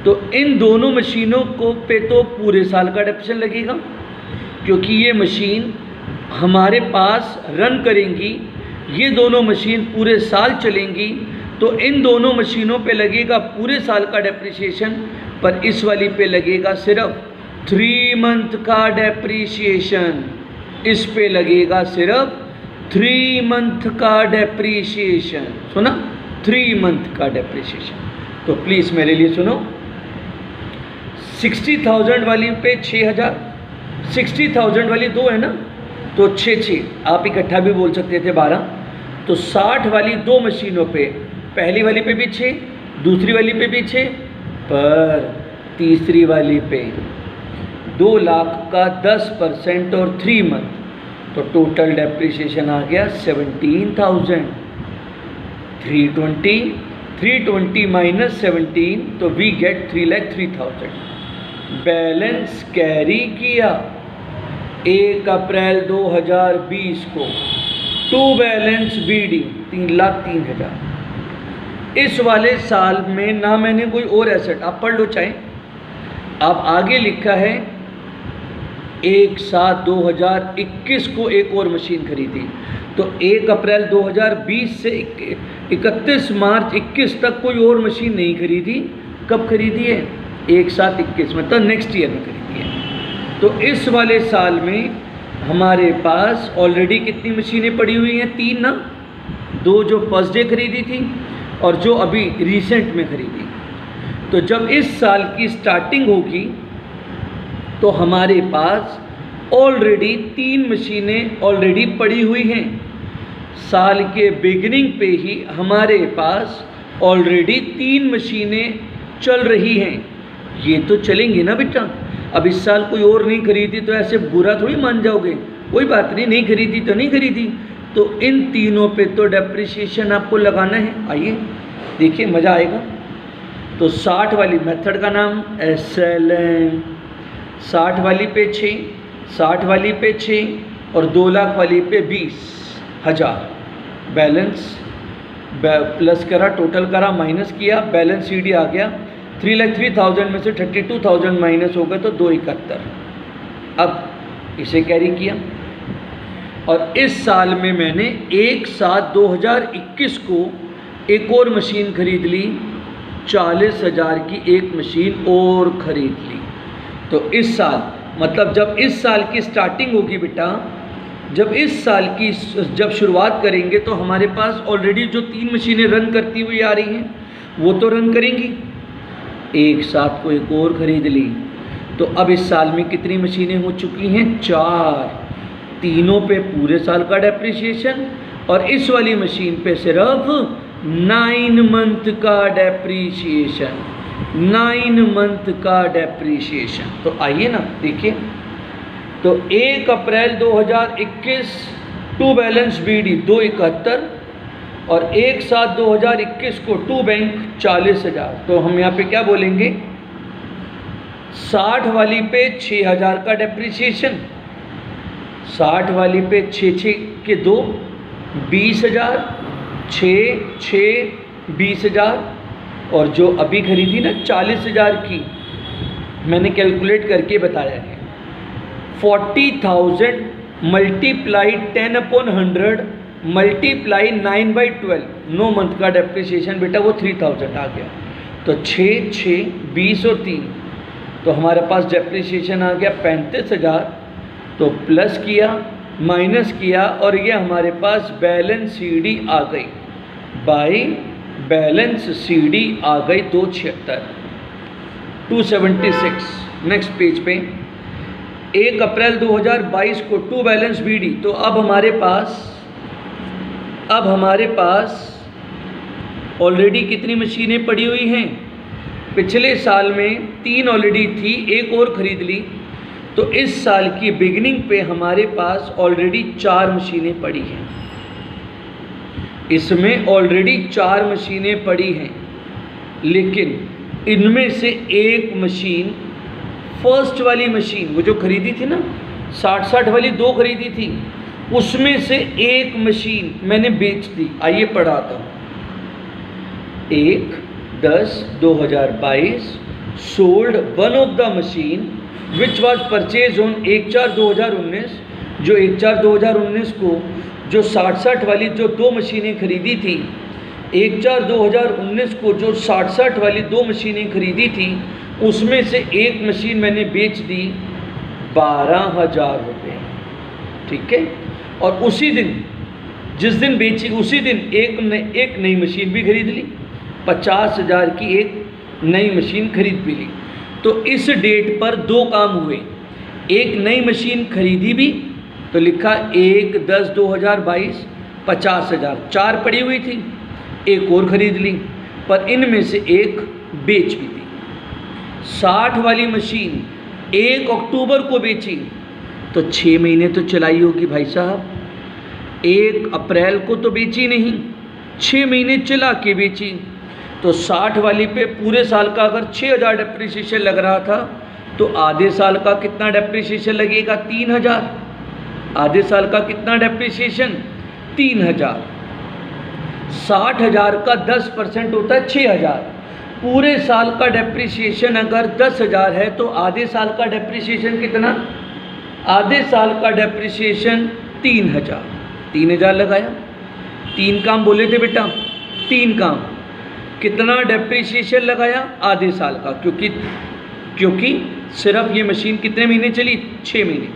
तो इन दोनों मशीनों को पे तो पूरे साल का डेप्रिसिएशन लगेगा, क्योंकि ये मशीन हमारे पास रन करेंगी, ये दोनों मशीन पूरे साल चलेंगी। तो इन दोनों मशीनों पे लगेगा पूरे साल का डेप्रिसिएशन, पर इस वाली पे लगेगा सिर्फ 3 मंथ का डेप्रिसिएशन। इस पे लगेगा सिर्फ 3 मंथ का डेप्रिसिएशन। सुना? 3 मंथ का डेप्रिसिएशन। तो प्लीज़ मेरे लिए सुनो, 60,000 वाली पे 6,000, 60,000 वाली 2 है ना, तो 6 आप इकट्ठा भी बोल सकते थे 12। तो 60 वाली 2 मशीनों पे, पहली वाली पे भी 6, दूसरी वाली पे भी 6, पर तीसरी वाली पे 2 लाख का 10% और 3 मंथ। तो टोटल डेप्रिसिएशन आ गया 17,000। 320 माइनस 17, तो वी गेट 3,03,000। बैलेंस कैरी किया 1 अप्रैल 2020 को, टू बैलेंस बीडी 3,03,000। इस वाले साल में ना मैंने कोई और एसेट, आप पढ़ लो चाहे, अब आगे लिखा है 1/7/2021 को एक और मशीन खरीदी। तो 1 अप्रैल 2020 से 31 मार्च 21 तक कोई और मशीन नहीं खरीदी। कब खरीदी है? 1/7/21, मतलब नेक्स्ट ईयर में खरीदी है। तो इस वाले साल में हमारे पास ऑलरेडी कितनी मशीनें पड़ी हुई हैं? 3 ना, 2 जो फर्स्ट डे खरीदी थी और जो अभी रिसेंट में खरीदी। तो जब इस साल की स्टार्टिंग होगी तो हमारे पास ऑलरेडी 3 मशीनें ऑलरेडी पड़ी हुई हैं। साल के बिगिनिंग पे ही हमारे पास ऑलरेडी 3 मशीनें चल रही हैं। ये तो चलेंगी ना बेटा। अब इस साल कोई और नहीं खरीदी तो ऐसे बुरा थोड़ी मान जाओगे, कोई बात नहीं, नहीं खरीदी तो नहीं खरीदी। तो इन तीनों पे तो डेप्रिसिएशन आपको लगाना है। आइए देखिए, मज़ा आएगा। तो 60 वाली मेथड का नाम SLM, 60 वाली पे 6, 60 वाली पे 6 और 2 लाख वाली पे 20,000 बैलेंस। प्लस करा, टोटल करा, माइनस किया, बैलेंस CD आ गया 3,03,000 में से 32,000 माइनस हो गए तो 271। अब इसे कैरी किया और इस साल में मैंने 1/7/2021 को एक और मशीन खरीद ली, 40,000 की एक मशीन और खरीद ली। तो इस साल मतलब जब इस साल की स्टार्टिंग होगी बेटा, जब इस साल की जब शुरुआत करेंगे तो हमारे पास ऑलरेडी जो 3 मशीनें रन करती हुई आ रही हैं वो तो रन करेंगी, एक साथ को एक और खरीद ली। तो अब इस साल में कितनी मशीनें हो चुकी हैं? 4। तीनों पे पूरे साल का डेप्रिसिएशन और इस वाली मशीन पे सिर्फ 9 मंथ का डेप्रिसिएशन, 9 मंथ का डेप्रिसिएशन। तो आइए ना देखिए, तो 1 अप्रैल 2021 टू बैलेंस BD 271 और 1/7/2021 को टू बैंक 40,000। तो हम यहाँ पे क्या बोलेंगे, 60 वाली पे 6,000 का डेप्रिसिएशन, 60 वाली पे 6 के 2 20,000, 6 20,000 और जो अभी खरीदी ना 40,000 की, मैंने कैलकुलेट करके बताया है 40,000 मल्टीप्लाई 10/100 मल्टीप्लाई 9/12, 9 मंथ का डेप्रिसिएशन बेटा वो 3,000 आ गया। तो 6 6 20 और 3, तो हमारे पास डेप्रिसिएशन आ गया 35,000। तो प्लस किया, माइनस किया और ये हमारे पास बैलेंस CD आ गई, बाई बैलेंस CD आ गई 276। नेक्स्ट पेज पे 1 अप्रैल 2022 को टू बैलेंस BD। तो अब हमारे पास ऑलरेडी कितनी मशीनें पड़ी हुई हैं? पिछले साल में 3 ऑलरेडी थी, एक और खरीद ली। तो इस साल की बिगिनिंग पे हमारे पास ऑलरेडी 4 मशीनें पड़ी हैं, इसमें ऑलरेडी 4 मशीनें पड़ी हैं, लेकिन इनमें से एक मशीन, फर्स्ट वाली मशीन वो जो खरीदी थी ना 60 वाली 2 खरीदी थी, उसमें से एक मशीन मैंने बेच दी। आइए पढ़ाता हूँ। 1/10/2022 sold one of the machine which was purchase on 1/4/2019। जो 1/4/2019 को जो 60 वाली जो 2 मशीनें खरीदी थी, 1/4/2019 को जो 60 वाली 2 मशीनें खरीदी थी, उसमें से एक मशीन मैंने बेच दी 12,000 रुपये, ठीक है। और उसी दिन जिस दिन बेची उसी दिन एक नई मशीन भी खरीद ली, 50,000 की एक नई मशीन खरीद भी ली। तो इस डेट पर 2 काम हुए, एक नई मशीन खरीदी भी, तो लिखा 1/10/2022 50,000, 4 पड़ी हुई थी, एक और खरीद ली, पर इनमें से एक बेच भी दी। 60 वाली मशीन 1 अक्टूबर को बेची, तो 6 महीने तो चलाई होगी भाई साहब। 1 अप्रैल को तो बेची नहीं, 6 महीने चला के बेची। तो 60 वाली पे पूरे साल का अगर 6,000 डेप्रिसिएशन लग रहा था, तो आधे साल का कितना डेप्रिसिएशन लगेगा? 3,000। आधे साल का कितना डेप्रिसिएशन? 3,000। 60,000 का 10% होता है 6,000। पूरे साल का डेप्रिसिएशन अगर 10,000 है, तो आधे साल का डेप्रिसिएशन कितना? आधे साल का डेप्रिसिएशन 3,000। 3,000 लगाया, 3 काम बोले थे बेटा, 3 काम। कितना डेप्रिसिएशन लगाया? आधे साल का, क्योंकि सिर्फ ये मशीन कितने महीने चली? 6 महीने।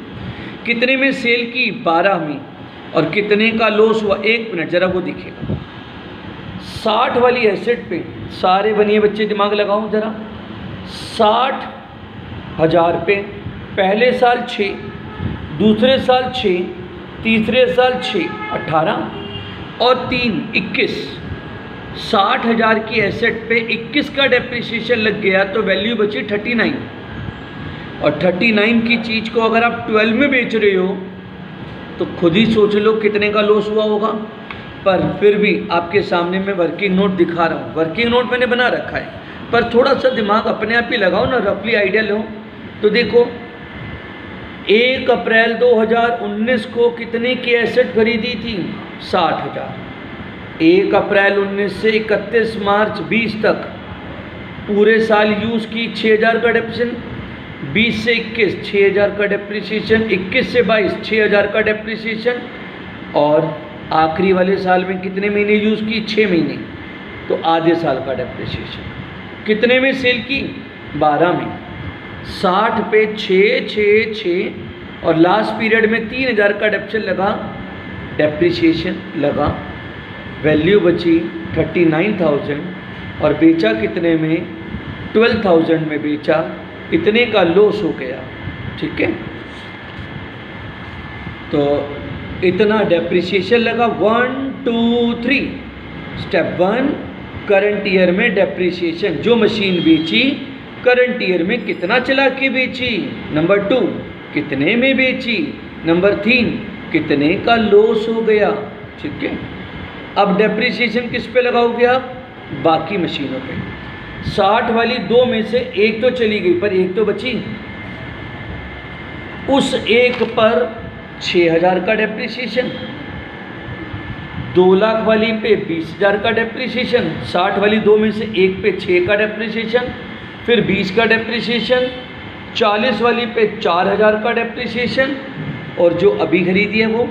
कितने में सेल की? 12 में। और कितने का लॉस हुआ? 1 मिनट ज़रा वो दिखेगा। 60 वाली एसेट पे सारे बनिए बच्चे दिमाग लगाओ ज़रा। 60,000 पे पहले साल 6, दूसरे साल 6, तीसरे साल 6, 18 और 3 21। 60,000 की एसेट पे 21 का डेप्रिसिएशन लग गया, तो वैल्यू बची 39। और 39 की चीज़ को अगर आप 12 में बेच रहे हो, तो खुद ही सोच लो कितने का लॉस हुआ होगा। पर फिर भी आपके सामने मैं वर्किंग नोट दिखा रहा हूँ, वर्किंग नोट मैंने बना रखा है, पर थोड़ा सा दिमाग अपने आप ही लगाओ ना, रफली आइडिया लो। तो देखो 1 अप्रैल 2019 को कितने की एसेट खरीदी थी? 60,000। 1 अप्रैल 19 से 31 मार्च 20 तक पूरे साल यूज़ की 6000 का डेप्रिसिएशन, 20 से 21 6000 का डेप्रिसिएशन, 21 से 22 6000 का डेप्रिसिएशन, और आखिरी वाले साल में कितने महीने यूज़ की? 6 महीने, तो आधे साल का डेप्रिसिएशन। कितने में सेल की? 12 में। 60 पे 6 और लास्ट पीरियड में 3000 का डेप्रिसिएशन लगा, वैल्यू बची 39,000 और बेचा कितने में? 12,000 में बेचा, इतने का लॉस हो गया। ठीक है, तो इतना डेप्रिसिएशन लगा। 1 2 3 स्टेप 1 करंट ईयर में डेप्रिसिएशन, जो मशीन बेची करंट ईयर में कितना चला के बेची। नंबर 2 कितने में बेची। नंबर 3 कितने का लॉस हो गया। ठीक है, अब डेप्रिसिएशन किस पे लगाओगे आप? बाकी मशीनों पे। 60 वाली 2 में से 1 तो चली गई पर 1 तो बची, उस 1 पर 6000 का डेप्रिसिएशन। 2 लाख वाली पे 20,000 का डेप्रिसिएशन, 60 वाली 2 में से 1 पे 6 का डेप्रिसिएशन, फिर 20 का डेप्रिसिएशन, 40 वाली पे 4000 का डेप्रिसिएशन, और जो अभी खरीदी है वो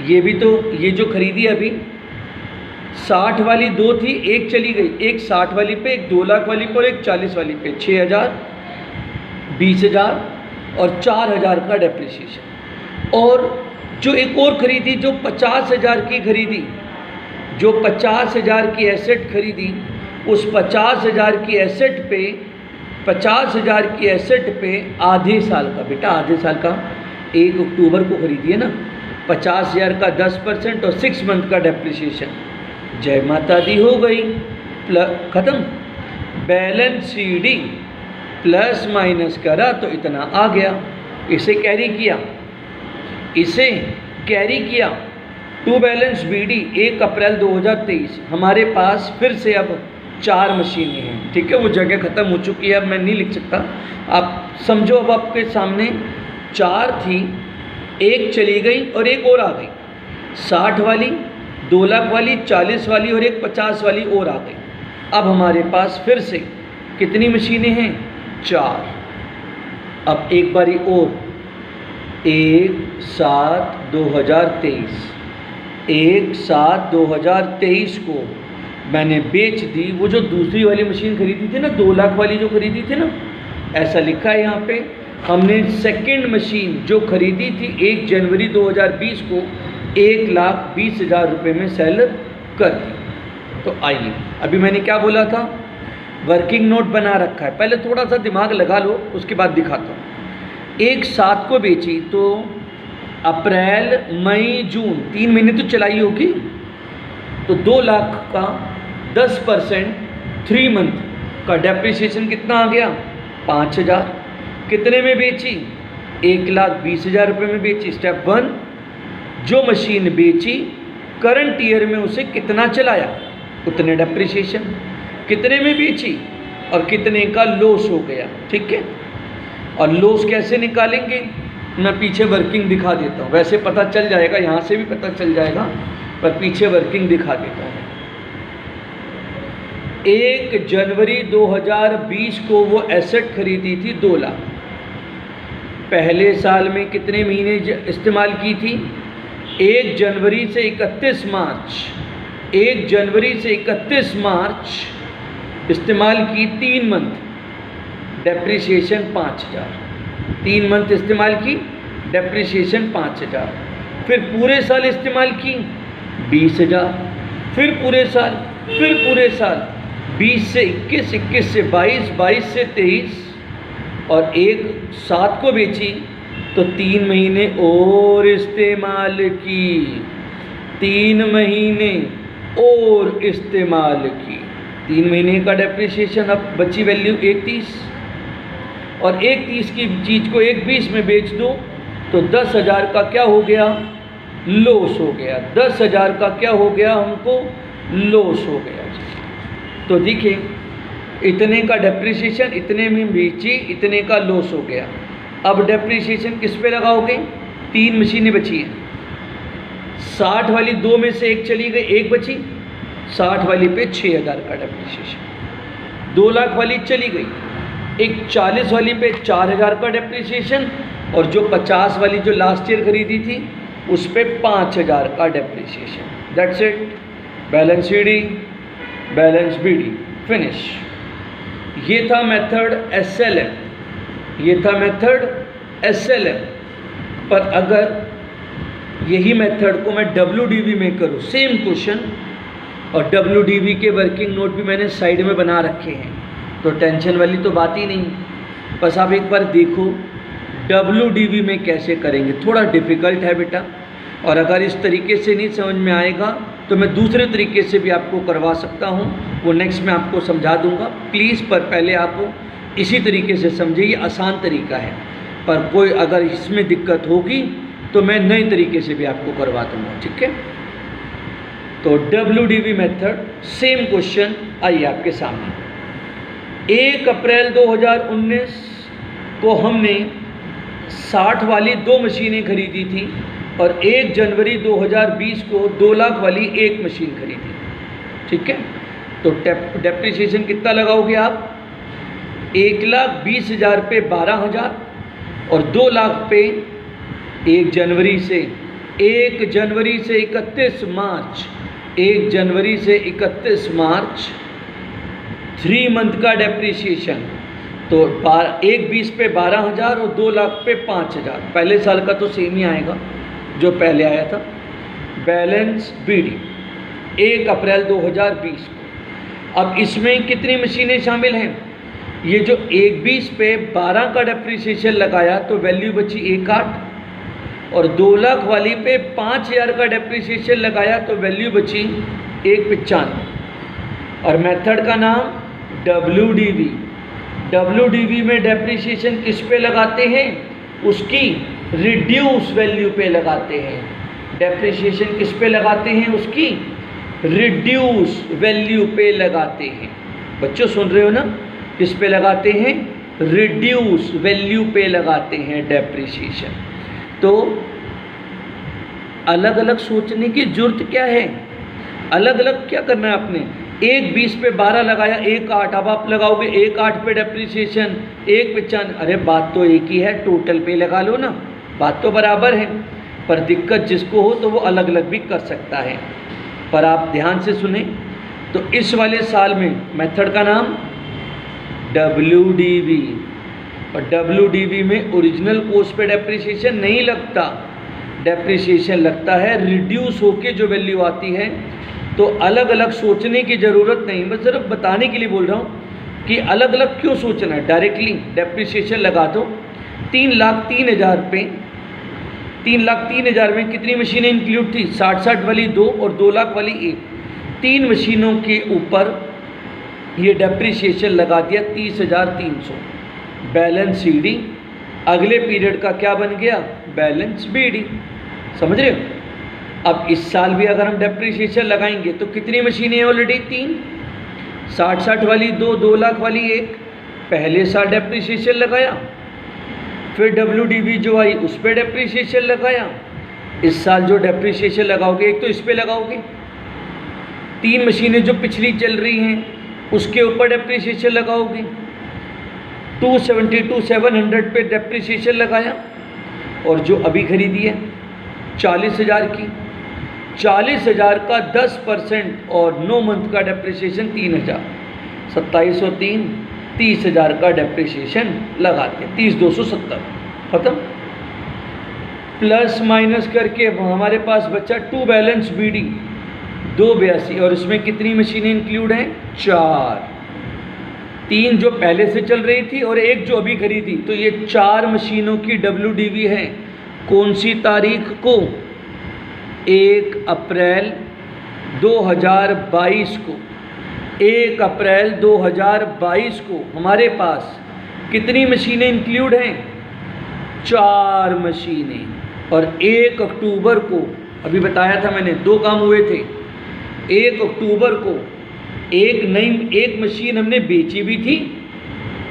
ये भी, तो ये जो खरीदी अभी 60 वाली 2 थी, 1 चली गई, एक 60 वाली पे, एक 2 लाख वाली पे और एक 40 वाली पे, 6000 20,000 और 4000 का डेप्रिसिएशन। और जो एक और खरीदी, जो 50,000 की खरीदी, जो 50,000 की एसेट खरीदी, उस 50,000 की एसेट पे 50,000 की एसेट पे आधे साल का, बेटा आधे साल का 1 अक्टूबर को खरीदी है ना, 50,000 का 10% और 6 मंथ का डेप्रिसिएशन। जय माता दी हो गई, ख़त्म। बैलेंस शीट प्लस माइनस करा तो इतना आ गया, इसे कैरी किया, इसे कैरी किया टू बैलेंस बीडी 1 अप्रैल 2023। हमारे पास फिर से अब 4 मशीनें हैं। ठीक है, वो जगह ख़त्म हो चुकी है, अब मैं नहीं लिख सकता, आप समझो। अब आपके सामने 4 थी, 1 चली गई और 1 और आ गई। 60 वाली, 2 लाख वाली, 40 वाली और एक 50 वाली और आ गई। अब हमारे पास फिर से कितनी मशीनें हैं? 4। अब एक बारी और 1/7/2023 1/7/2023 को मैंने बेच दी। वो जो दूसरी वाली मशीन खरीदी थी ना, 2 लाख वाली जो खरीदी थी ना, ऐसा लिखा है यहाँ पे, हमने सेकंड मशीन जो खरीदी थी 1 जनवरी 2020 को 1,20,000 रुपये में सेल कर दी। तो आइए, अभी मैंने क्या बोला था, वर्किंग नोट बना रखा है, पहले थोड़ा सा दिमाग लगा लो, उसके बाद दिखाता हूँ। 1/7 को बेची तो अप्रैल मई जून 3 महीने तो चलाई होगी, तो 2 लाख का 10% 3 मंथ का डेप्रिसिएशन कितना आ गया? 5,000। कितने में बेची? 1,20,000 रुपये में बेची। स्टेप 1, जो मशीन बेची करंट ईयर में उसे कितना चलाया, उतने डेप्रिसिएशन। कितने में बेची और कितने का लॉस हो गया। ठीक है, और लॉस कैसे निकालेंगे, मैं पीछे वर्किंग दिखा देता हूँ। वैसे पता चल जाएगा, यहाँ से भी पता चल जाएगा, पर पीछे वर्किंग दिखा देता हूँ। 1 जनवरी 2020 को वो एसेट खरीदी थी 2 लाख। पहले साल में कितने महीने इस्तेमाल की थी? 1 जनवरी से 31 मार्च 1 जनवरी से 31 मार्च इस्तेमाल की 3 मंथ, डेप्रिसिएशन 5,000। 3 मंथ इस्तेमाल की, डेप्रिसिएशन 5,000। फिर पूरे साल इस्तेमाल की 20,000, फिर पूरे साल 20 से 21, 21 से 22, 22 से 23 और 1/7 को बेची तो 3 महीने और इस्तेमाल की, 3 महीने और इस्तेमाल की। 3 महीने का डेप्रिसिएशन, अब बची वैल्यू 1,30 और 1,30 की चीज़ को 1,20 में बेच दो तो 10,000 का क्या हो गया? लॉस हो गया। 10,000 का क्या हो गया? हमको लॉस हो गया। तो देखिए, इतने का डेप्रिसिएशन, इतने में बेची, इतने का लॉस हो गया। अब डेप्रिसिएशन किस पे लगाओगे? 3 मशीनें बची हैं, 60 वाली दो में से एक चली गई, एक बची, 60 वाली पे 6000 का डेप्रिसिएशन। 2 लाख वाली चली गई, एक 40 वाली पे 4000 का डेप्रिसिएशन, और जो 50 वाली जो लास्ट ईयर खरीदी थी उस पे 5000 का depreciation. That's it. Balance CD, balance BD, finish. ये था मेथड एसएलएम, ये था मेथड एसएलएम। पर अगर यही मेथड को मैं डब्ल्यूडीवी में करूँ, सेम क्वेश्चन, और डब्ल्यूडीवी के वर्किंग नोट भी मैंने साइड में बना रखे हैं, तो टेंशन वाली तो बात ही नहीं। बस आप एक बार देखो डब्ल्यूडीवी में कैसे करेंगे। थोड़ा डिफ़िकल्ट है बेटा, और अगर इस तरीके से नहीं समझ में आएगा तो मैं दूसरे तरीके से भी आपको करवा सकता हूँ, वो नेक्स्ट में आपको समझा दूँगा प्लीज़। पर पहले आप इसी तरीके से समझिए, ये आसान तरीका है। पर कोई अगर इसमें दिक्कत होगी तो मैं नए तरीके से भी आपको करवा दूँगा, ठीक है। तो डब्ल्यूडीवी मेथड, सेम क्वेश्चन आइए आपके सामने। 1 अप्रैल 2019 को हमने 60 वाली 2 मशीनें खरीदी थी, और 1 जनवरी 2020 को 2 लाख वाली एक मशीन खरीदी, ठीक है। तो डेप्रिसिएशन कितना लगाओगे आप? 1,20,000 पे 12,000, और 2 लाख पे 1 जनवरी से 31 मार्च, 1 जनवरी से 31 मार्च 3 मंथ का डेप्रिसिएशन। तो 1,20,000 पे 12,000 और 2 लाख पे 5,000। पहले साल का तो सेम ही आएगा जो पहले आया था। बैलेंस बीडी 1 अप्रैल 2020 को। अब इसमें कितनी मशीनें शामिल हैं? ये जो 1,20,000 पे 12 का डेप्रिसिएशन लगाया तो वैल्यू बची 1,08,000, और 2 लाख वाली पे 5,000 का डेप्रिसिएशन लगाया तो वैल्यू बची 1,95। और मेथड का नाम डब्ल्यूडीवी। डब्ल्यूडीवी में डेप्रिसिएशन किस पे लगाते हैं? उसकी रिड्यूस वैल्यू पे लगाते हैं। डेप्रिसिएशन किस पे लगाते हैं? उसकी रिड्यूस वैल्यू पे लगाते हैं। बच्चों सुन रहे हो ना? किस पे लगाते हैं? रिड्यूस वैल्यू पे लगाते हैं डेप्रिसिएशन। तो अलग अलग सोचने की जरूरत क्या है? अलग अलग क्या करना है आपने? 1,20,000 पे 12 लगाया, 1,08,000। अब आप लगाओगे 1,08,000 पे डेप्रिसिएशन, 1,95,000। अरे बात तो एक ही है, टोटल पे लगा लो ना, बात तो बराबर है। पर दिक्कत जिसको हो तो वो अलग अलग भी कर सकता है। पर आप ध्यान से सुने, तो इस वाले साल में मेथड का नाम डब्ल्यूडीवी, और डब्ल्यूडीवी में ओरिजिनल कॉस्ट पे डेप्रिसिएशन नहीं लगता, डेप्रिसिएशन लगता है रिड्यूस होके जो वैल्यू आती है। तो अलग अलग सोचने की ज़रूरत नहीं, मैं सिर्फ बताने के लिए बोल रहा हूँ कि अलग अलग क्यों सोचना है। डायरेक्टली डेप्रिसिएशन लगा दो। 3,03,000 पे 3,03,000 में कितनी मशीनें इंक्लूड थी? 60 वाली 2 और 2 लाख वाली 1। 3 मशीनों के ऊपर ये डेप्रिसिएशन लगा दिया 30,300। बैलेंस सीडी अगले पीरियड का क्या बन गया? Balance BD. समझ रहे हो? अब इस साल भी अगर हम डेप्रिसिएशन लगाएंगे तो कितनी मशीनें हैं? ऑलरेडी 3। 60 वाली 2, 2 लाख वाली 1। पहले साल डेप्रिसिएशन लगाया, फिर डब्ल्यूडीवी जो आई उस पर डेप्रिसिएशन लगाया। इस साल जो डेप्रिसिएशन लगाओगे, एक तो इस पर लगाओगे, 3 मशीनें जो पिछली चल रही हैं उसके ऊपर डेप्रिसिएशन लगाओगे। 272,700 पे डेप्रिसिएशन लगाया, और जो अभी खरीदी है 40,000 की, 40,000 का 10% और 9 मंथ का डेप्रिसिएशन 3,000, 2,703, 30,000 का डेप्रिसिएशन लगाते हैं। 30,270 खत्म। प्लस माइनस करके हमारे पास बचा 2 बैलेंस बीडी 282, और इसमें कितनी मशीनें इंक्लूड हैं? 4। 3 जो पहले से चल रही थी और 1 जो अभी खरीदी, तो ये 4 मशीनों की डब्ल्यूडीवी है। कौन सी तारीख को? 1 अप्रैल 2022 को। 1 अप्रैल 2022 को हमारे पास कितनी मशीनें इंक्लूड हैं? 4 मशीनें। और 1 अक्टूबर को, अभी बताया था मैंने, 2 काम हुए थे। 1 अक्टूबर को एक मशीन हमने बेची भी थी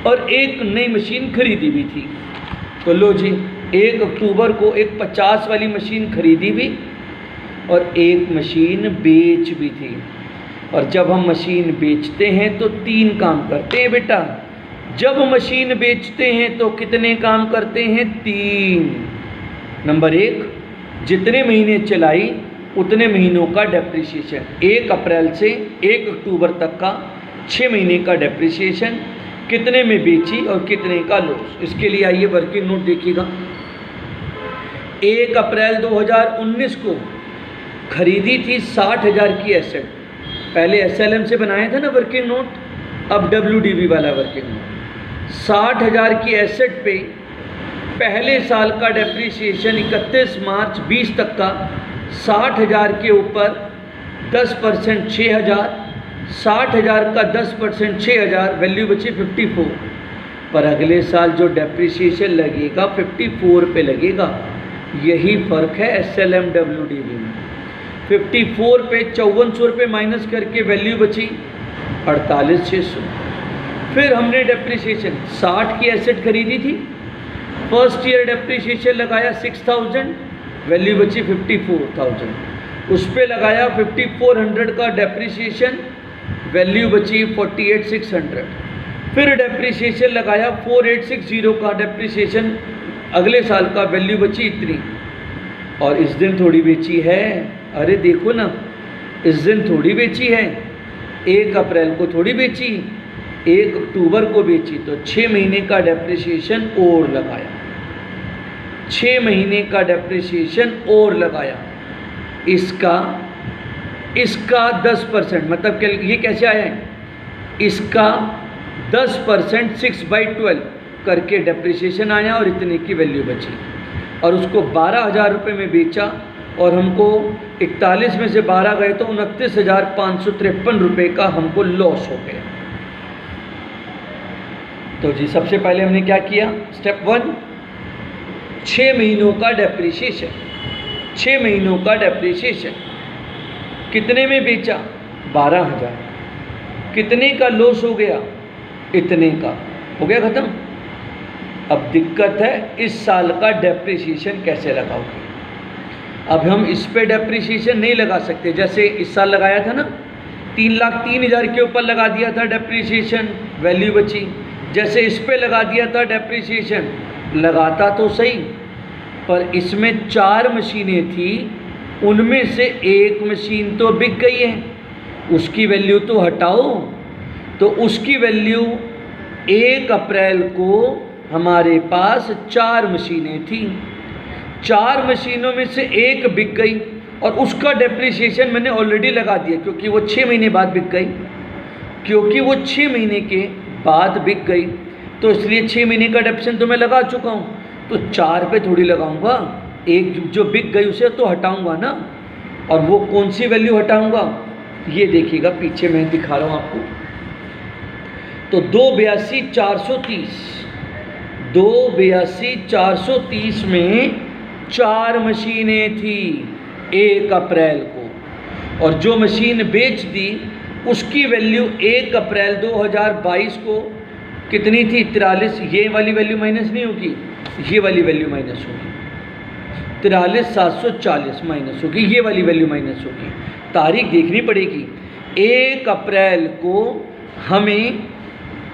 और एक नई मशीन खरीदी भी थी। तो लो जी, 1 अक्टूबर को एक 50 वाली मशीन खरीदी भी और एक मशीन बेच भी थी। और जब हम मशीन बेचते हैं तो 3 काम करते हैं बेटा। जब मशीन बेचते हैं तो कितने काम करते हैं? 3। नंबर 1, जितने महीने चलाई उतने महीनों का डेप्रिसिएशन। 1 अप्रैल से 1 अक्टूबर तक का 6 महीने का डेप्रिसिएशन, कितने में बेची और कितने का लॉस। इसके लिए आइए वर्किंग नोट देखिएगा। 1 अप्रैल 2019 को खरीदी थी 60,000 की एसेट। पहले SLM से बनाया था ना वर्किंग नोट, अब WDV वाला वर्किंग नोट। 60,000 की एसेट पे पहले साल का डेप्रिसिएशन 31 मार्च 20 तक का 60,000 के ऊपर 10% 6,000, 60,000 का 10% 6,000, वैल्यू बची 54। पर अगले साल जो डेप्रिसिएशन लगेगा 54 पे लगेगा। यही फ़र्क है SLM WDV में। 54 पे 5400 रुपये माइनस करके वैल्यू बची 48,600। फिर हमने डेप्रिसिएशन 60 की एसेट खरीदी थी, फर्स्ट ईयर डेप्रिसिएशन लगाया 6,000, वैल्यू बची 54,000। उस पर लगाया 5,400 का डेप्रिसिएशन, वैल्यू बची 48,600। फिर डेप्रिसिएशन लगाया 4,860 का डेप्रिसिएशन अगले साल का, वैल्यू बची इतनी। और इस दिन थोड़ी बेची है, अरे देखो ना, इस दिन थोड़ी बेची है, 1 अप्रैल को थोड़ी बेची, 1 अक्टूबर को बेची। तो 6 महीने का डेप्रिसिएशन और लगाया, 6 महीने का डेप्रिसिएशन और लगाया। इसका 10%, मतलब ये कैसे आया है? इसका 10% 6/12 करके डेप्रिसिएशन आया और इतने की वैल्यू बची। और उसको 12,000 रुपये में बेचा और हमको 41 में से 12 गए तो 29,553 रुपये का हमको लॉस हो गया। तो जी सबसे पहले हमने क्या किया? स्टेप 1, 6 महीनों का डेप्रिसिएशन। 6 महीनों का डेप्रिसिएशन कितने में बेचा? 12,000। कितने का लॉस हो गया? इतने का। हो गया ख़त्म। अब दिक्कत है इस साल का डेप्रिसिएशन कैसे लगाओगे। अब हम इस पे डेप्रिसिएशन नहीं लगा सकते। जैसे इस साल लगाया था ना, 3,03,000 के ऊपर लगा दिया था डेप्रिसिएशन, वैल्यू बची। जैसे इस पे लगा दिया था डेप्रिसिएशन, लगाता तो सही, पर इसमें 4 मशीनें थी, उनमें से एक मशीन तो बिक गई है, उसकी वैल्यू तो हटाओ। तो उसकी वैल्यू 1 अप्रैल को हमारे पास 4 मशीनें थी, 4 मशीनों में से एक बिक गई और उसका डेप्रिसिएशन मैंने ऑलरेडी लगा दिया, क्योंकि वो 6 महीने बाद बिक गई, क्योंकि वो 6 महीने के बाद बिक गई, तो इसलिए 6 महीने का डेप्रिसिएशन तो मैं लगा चुका हूँ। तो 4 पे थोड़ी लगाऊंगा, एक जो बिक गई उसे तो हटाऊंगा ना। और वो कौन सी वैल्यू हटाऊंगा, ये देखिएगा, पीछे मैं दिखा रहा हूँ आपको। तो 282,430 में 4 मशीनें थी 1 अप्रैल को, और जो मशीन बेच दी उसकी वैल्यू 1 अप्रैल 2022 को कितनी थी? 43। ये वाली वैल्यू माइनस नहीं होगी, ये वाली वैल्यू माइनस होगी। 43,740 माइनस होगी, ये वाली वैल्यू माइनस होगी। तारीख देखनी पड़ेगी। 1 अप्रैल को हमें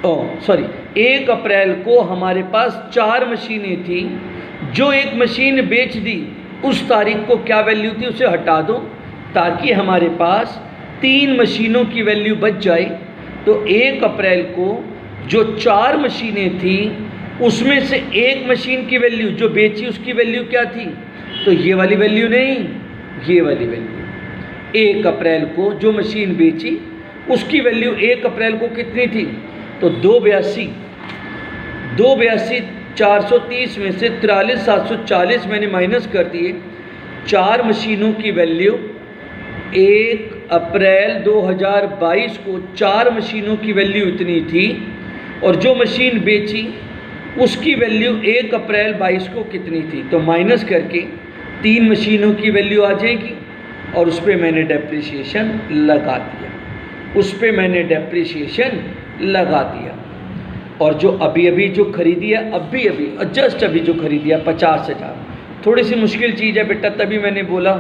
1 अप्रैल को हमारे पास 4 मशीनें थी, जो एक मशीन बेच दी उस तारीख को क्या वैल्यू थी उसे हटा दो, ताकि हमारे पास 3 मशीनों की वैल्यू बच जाए। तो 1 अप्रैल को जो 4 मशीनें थी उसमें से एक मशीन की वैल्यू जो बेची उसकी वैल्यू क्या थी? तो ये वाली वैल्यू नहीं, ये वाली वैल्यू। 1 अप्रैल को जो मशीन बेची उसकी वैल्यू 1 अप्रैल को कितनी थी? तो 282,430 में से 43,740 मैंने माइनस कर दिए। 4 मशीनों की वैल्यू 1 अप्रैल 2022 को 4 मशीनों की वैल्यू इतनी थी, और जो मशीन बेची उसकी वैल्यू 1 अप्रैल 22 को कितनी थी? तो माइनस करके 3 मशीनों की वैल्यू आ जाएगी, और उस पर मैंने डेप्रिसिएशन लगा दिया, उस पर मैंने डेप्रिसिएशन लगा दिया। और जो अभी अभी जो खरीदी है, जस्ट अभी जो खरीदी है 50,000, थोड़ी सी मुश्किल चीज़ है बेटा, तभी मैंने बोला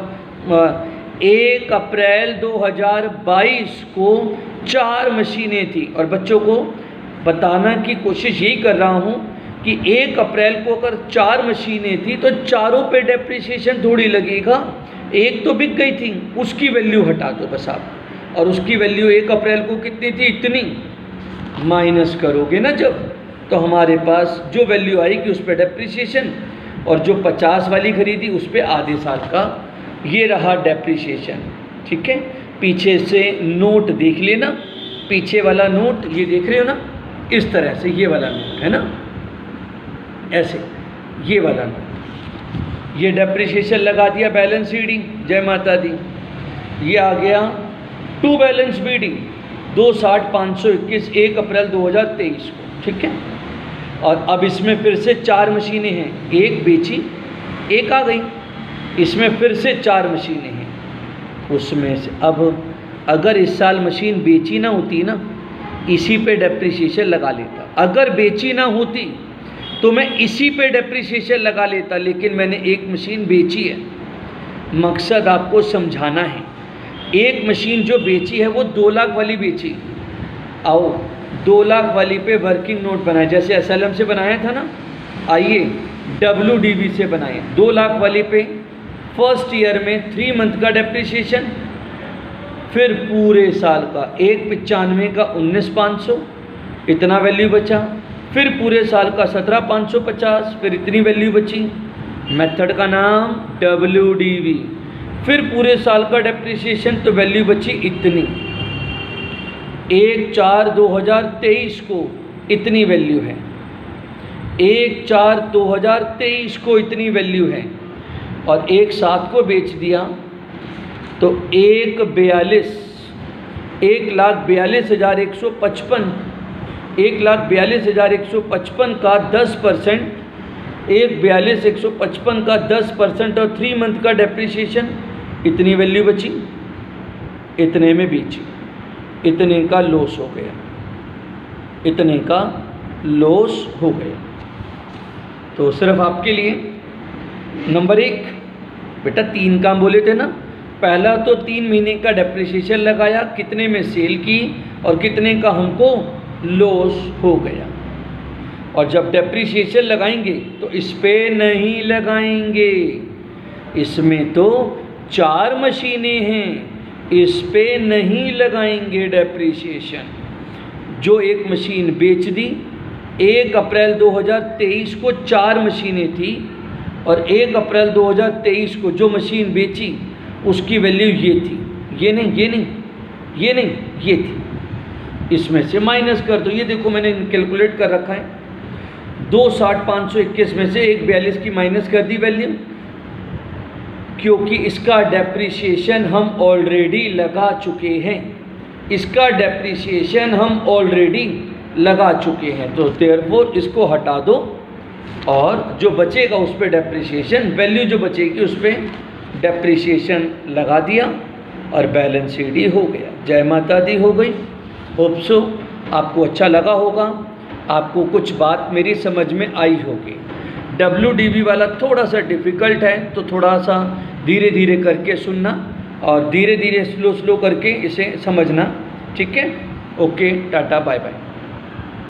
1 अप्रैल 2022 को 4 मशीनें थी। और बच्चों को बताना की कोशिश यही कर रहा हूँ कि 1 अप्रैल को अगर 4 मशीनें थी तो चारों पे डेप्रिसिएशन थोड़ी लगेगा, एक तो बिक गई थी, उसकी वैल्यू हटा दो बस आप। और उसकी वैल्यू 1 अप्रैल को कितनी थी? इतनी। माइनस करोगे ना जब, तो हमारे पास जो वैल्यू आएगी उस पर डेप्रिसिएशन, और जो 50 वाली खरीदी उस पर आधे साल का, ये रहा डेप्रिसिएशन। ठीक है, पीछे से नोट देख लेना, पीछे वाला नोट ये देख रहे हो ना, इस तरह से ये वाला नोट है ना, ऐसे ये वाला नोट, ये डेप्रिसिएशन लगा दिया बैलेंस शीट, जय माता दी। ये आ गया टू बैलेंस बीडी 260,521 1 अप्रैल 2023 को। ठीक है, और अब इसमें फिर से 4 मशीनें हैं, एक बेची एक आ गई, इसमें फिर से 4 मशीनें हैं। उसमें से अब अगर इस साल मशीन बेची ना होती ना, इसी पे डेप्रिसिएशन लगा लेता। अगर बेची ना होती तो मैं इसी पे डेप्रिसिएशन लगा लेता, लेकिन मैंने एक मशीन बेची है। मकसद आपको समझाना है। एक मशीन जो बेची है वो 2 लाख वाली बेची। आओ 2 लाख वाली पे वर्किंग नोट बनाए, जैसे एसएलएम से बनाया था ना, आइए WDV से बनाए। 2 लाख वाली पे फर्स्ट ईयर में 3 मंथ का डेप्रिसिएशन, फिर पूरे साल का 195 का 19,500, इतना वैल्यू बचा। फिर पूरे साल का 17,550, फिर इतनी वैल्यू बची। मेथड का नाम WDV। फिर पूरे साल का डेप्रिसिएशन, तो वैल्यू बची इतनी। 1/4/2023 को इतनी वैल्यू है, 1/4/2023 को इतनी वैल्यू है, और 1/7 को बेच दिया तो 1,42,155 1,42,155 का 10%, 1,42,155 का 10% और 3 मंथ का डेप्रिसिएशन, इतनी वैल्यू बची, इतने में बेची, इतने का लॉस हो गया, इतने का लॉस हो गया। तो सिर्फ आपके लिए नंबर 1 बेटा 3 काम बोले थे ना। पहला तो 3 महीने का डेप्रिसिएशन लगाया, कितने में सेल की और कितने का हमको लॉस हो गया। और जब डेप्रिसिएशन लगाएंगे तो इस पे नहीं लगाएंगे, इसमें तो 4 मशीनें हैं, इस पे नहीं लगाएंगे डेप्रिसिएशन। जो एक मशीन बेच दी, 1 अप्रैल 2023 को 4 मशीनें थी, और 1 अप्रैल 2023 को जो मशीन बेची उसकी वैल्यू ये थी, ये नहीं, ये नहीं, ये नहीं, ये थी। इसमें से माइनस कर दो, ये देखो मैंने कैलकुलेट कर रखा है। 260,521 में से 142 की माइनस कर दी वैल्यू, क्योंकि इसका डेप्रिसिएशन हम ऑलरेडी लगा चुके हैं, इसका डेप्रिसिएशन हम ऑलरेडी लगा चुके हैं। तो देयरफॉर इसको हटा दो, और जो बचेगा उस पर डेप्रिसिएशन, वैल्यू जो बचेगी उस पर डेप्रिसिएशन लगा दिया, और बैलेंस शीट ही हो गया। जय माता दी हो गई। होप सो आपको अच्छा लगा होगा, आपको कुछ बात मेरी समझ में आई होगी। WDV वाला थोड़ा सा डिफ़िकल्ट है, तो थोड़ा सा धीरे धीरे करके सुनना, और धीरे धीरे स्लो स्लो करके इसे समझना। ठीक है, ओके, टाटा, बाय बाय।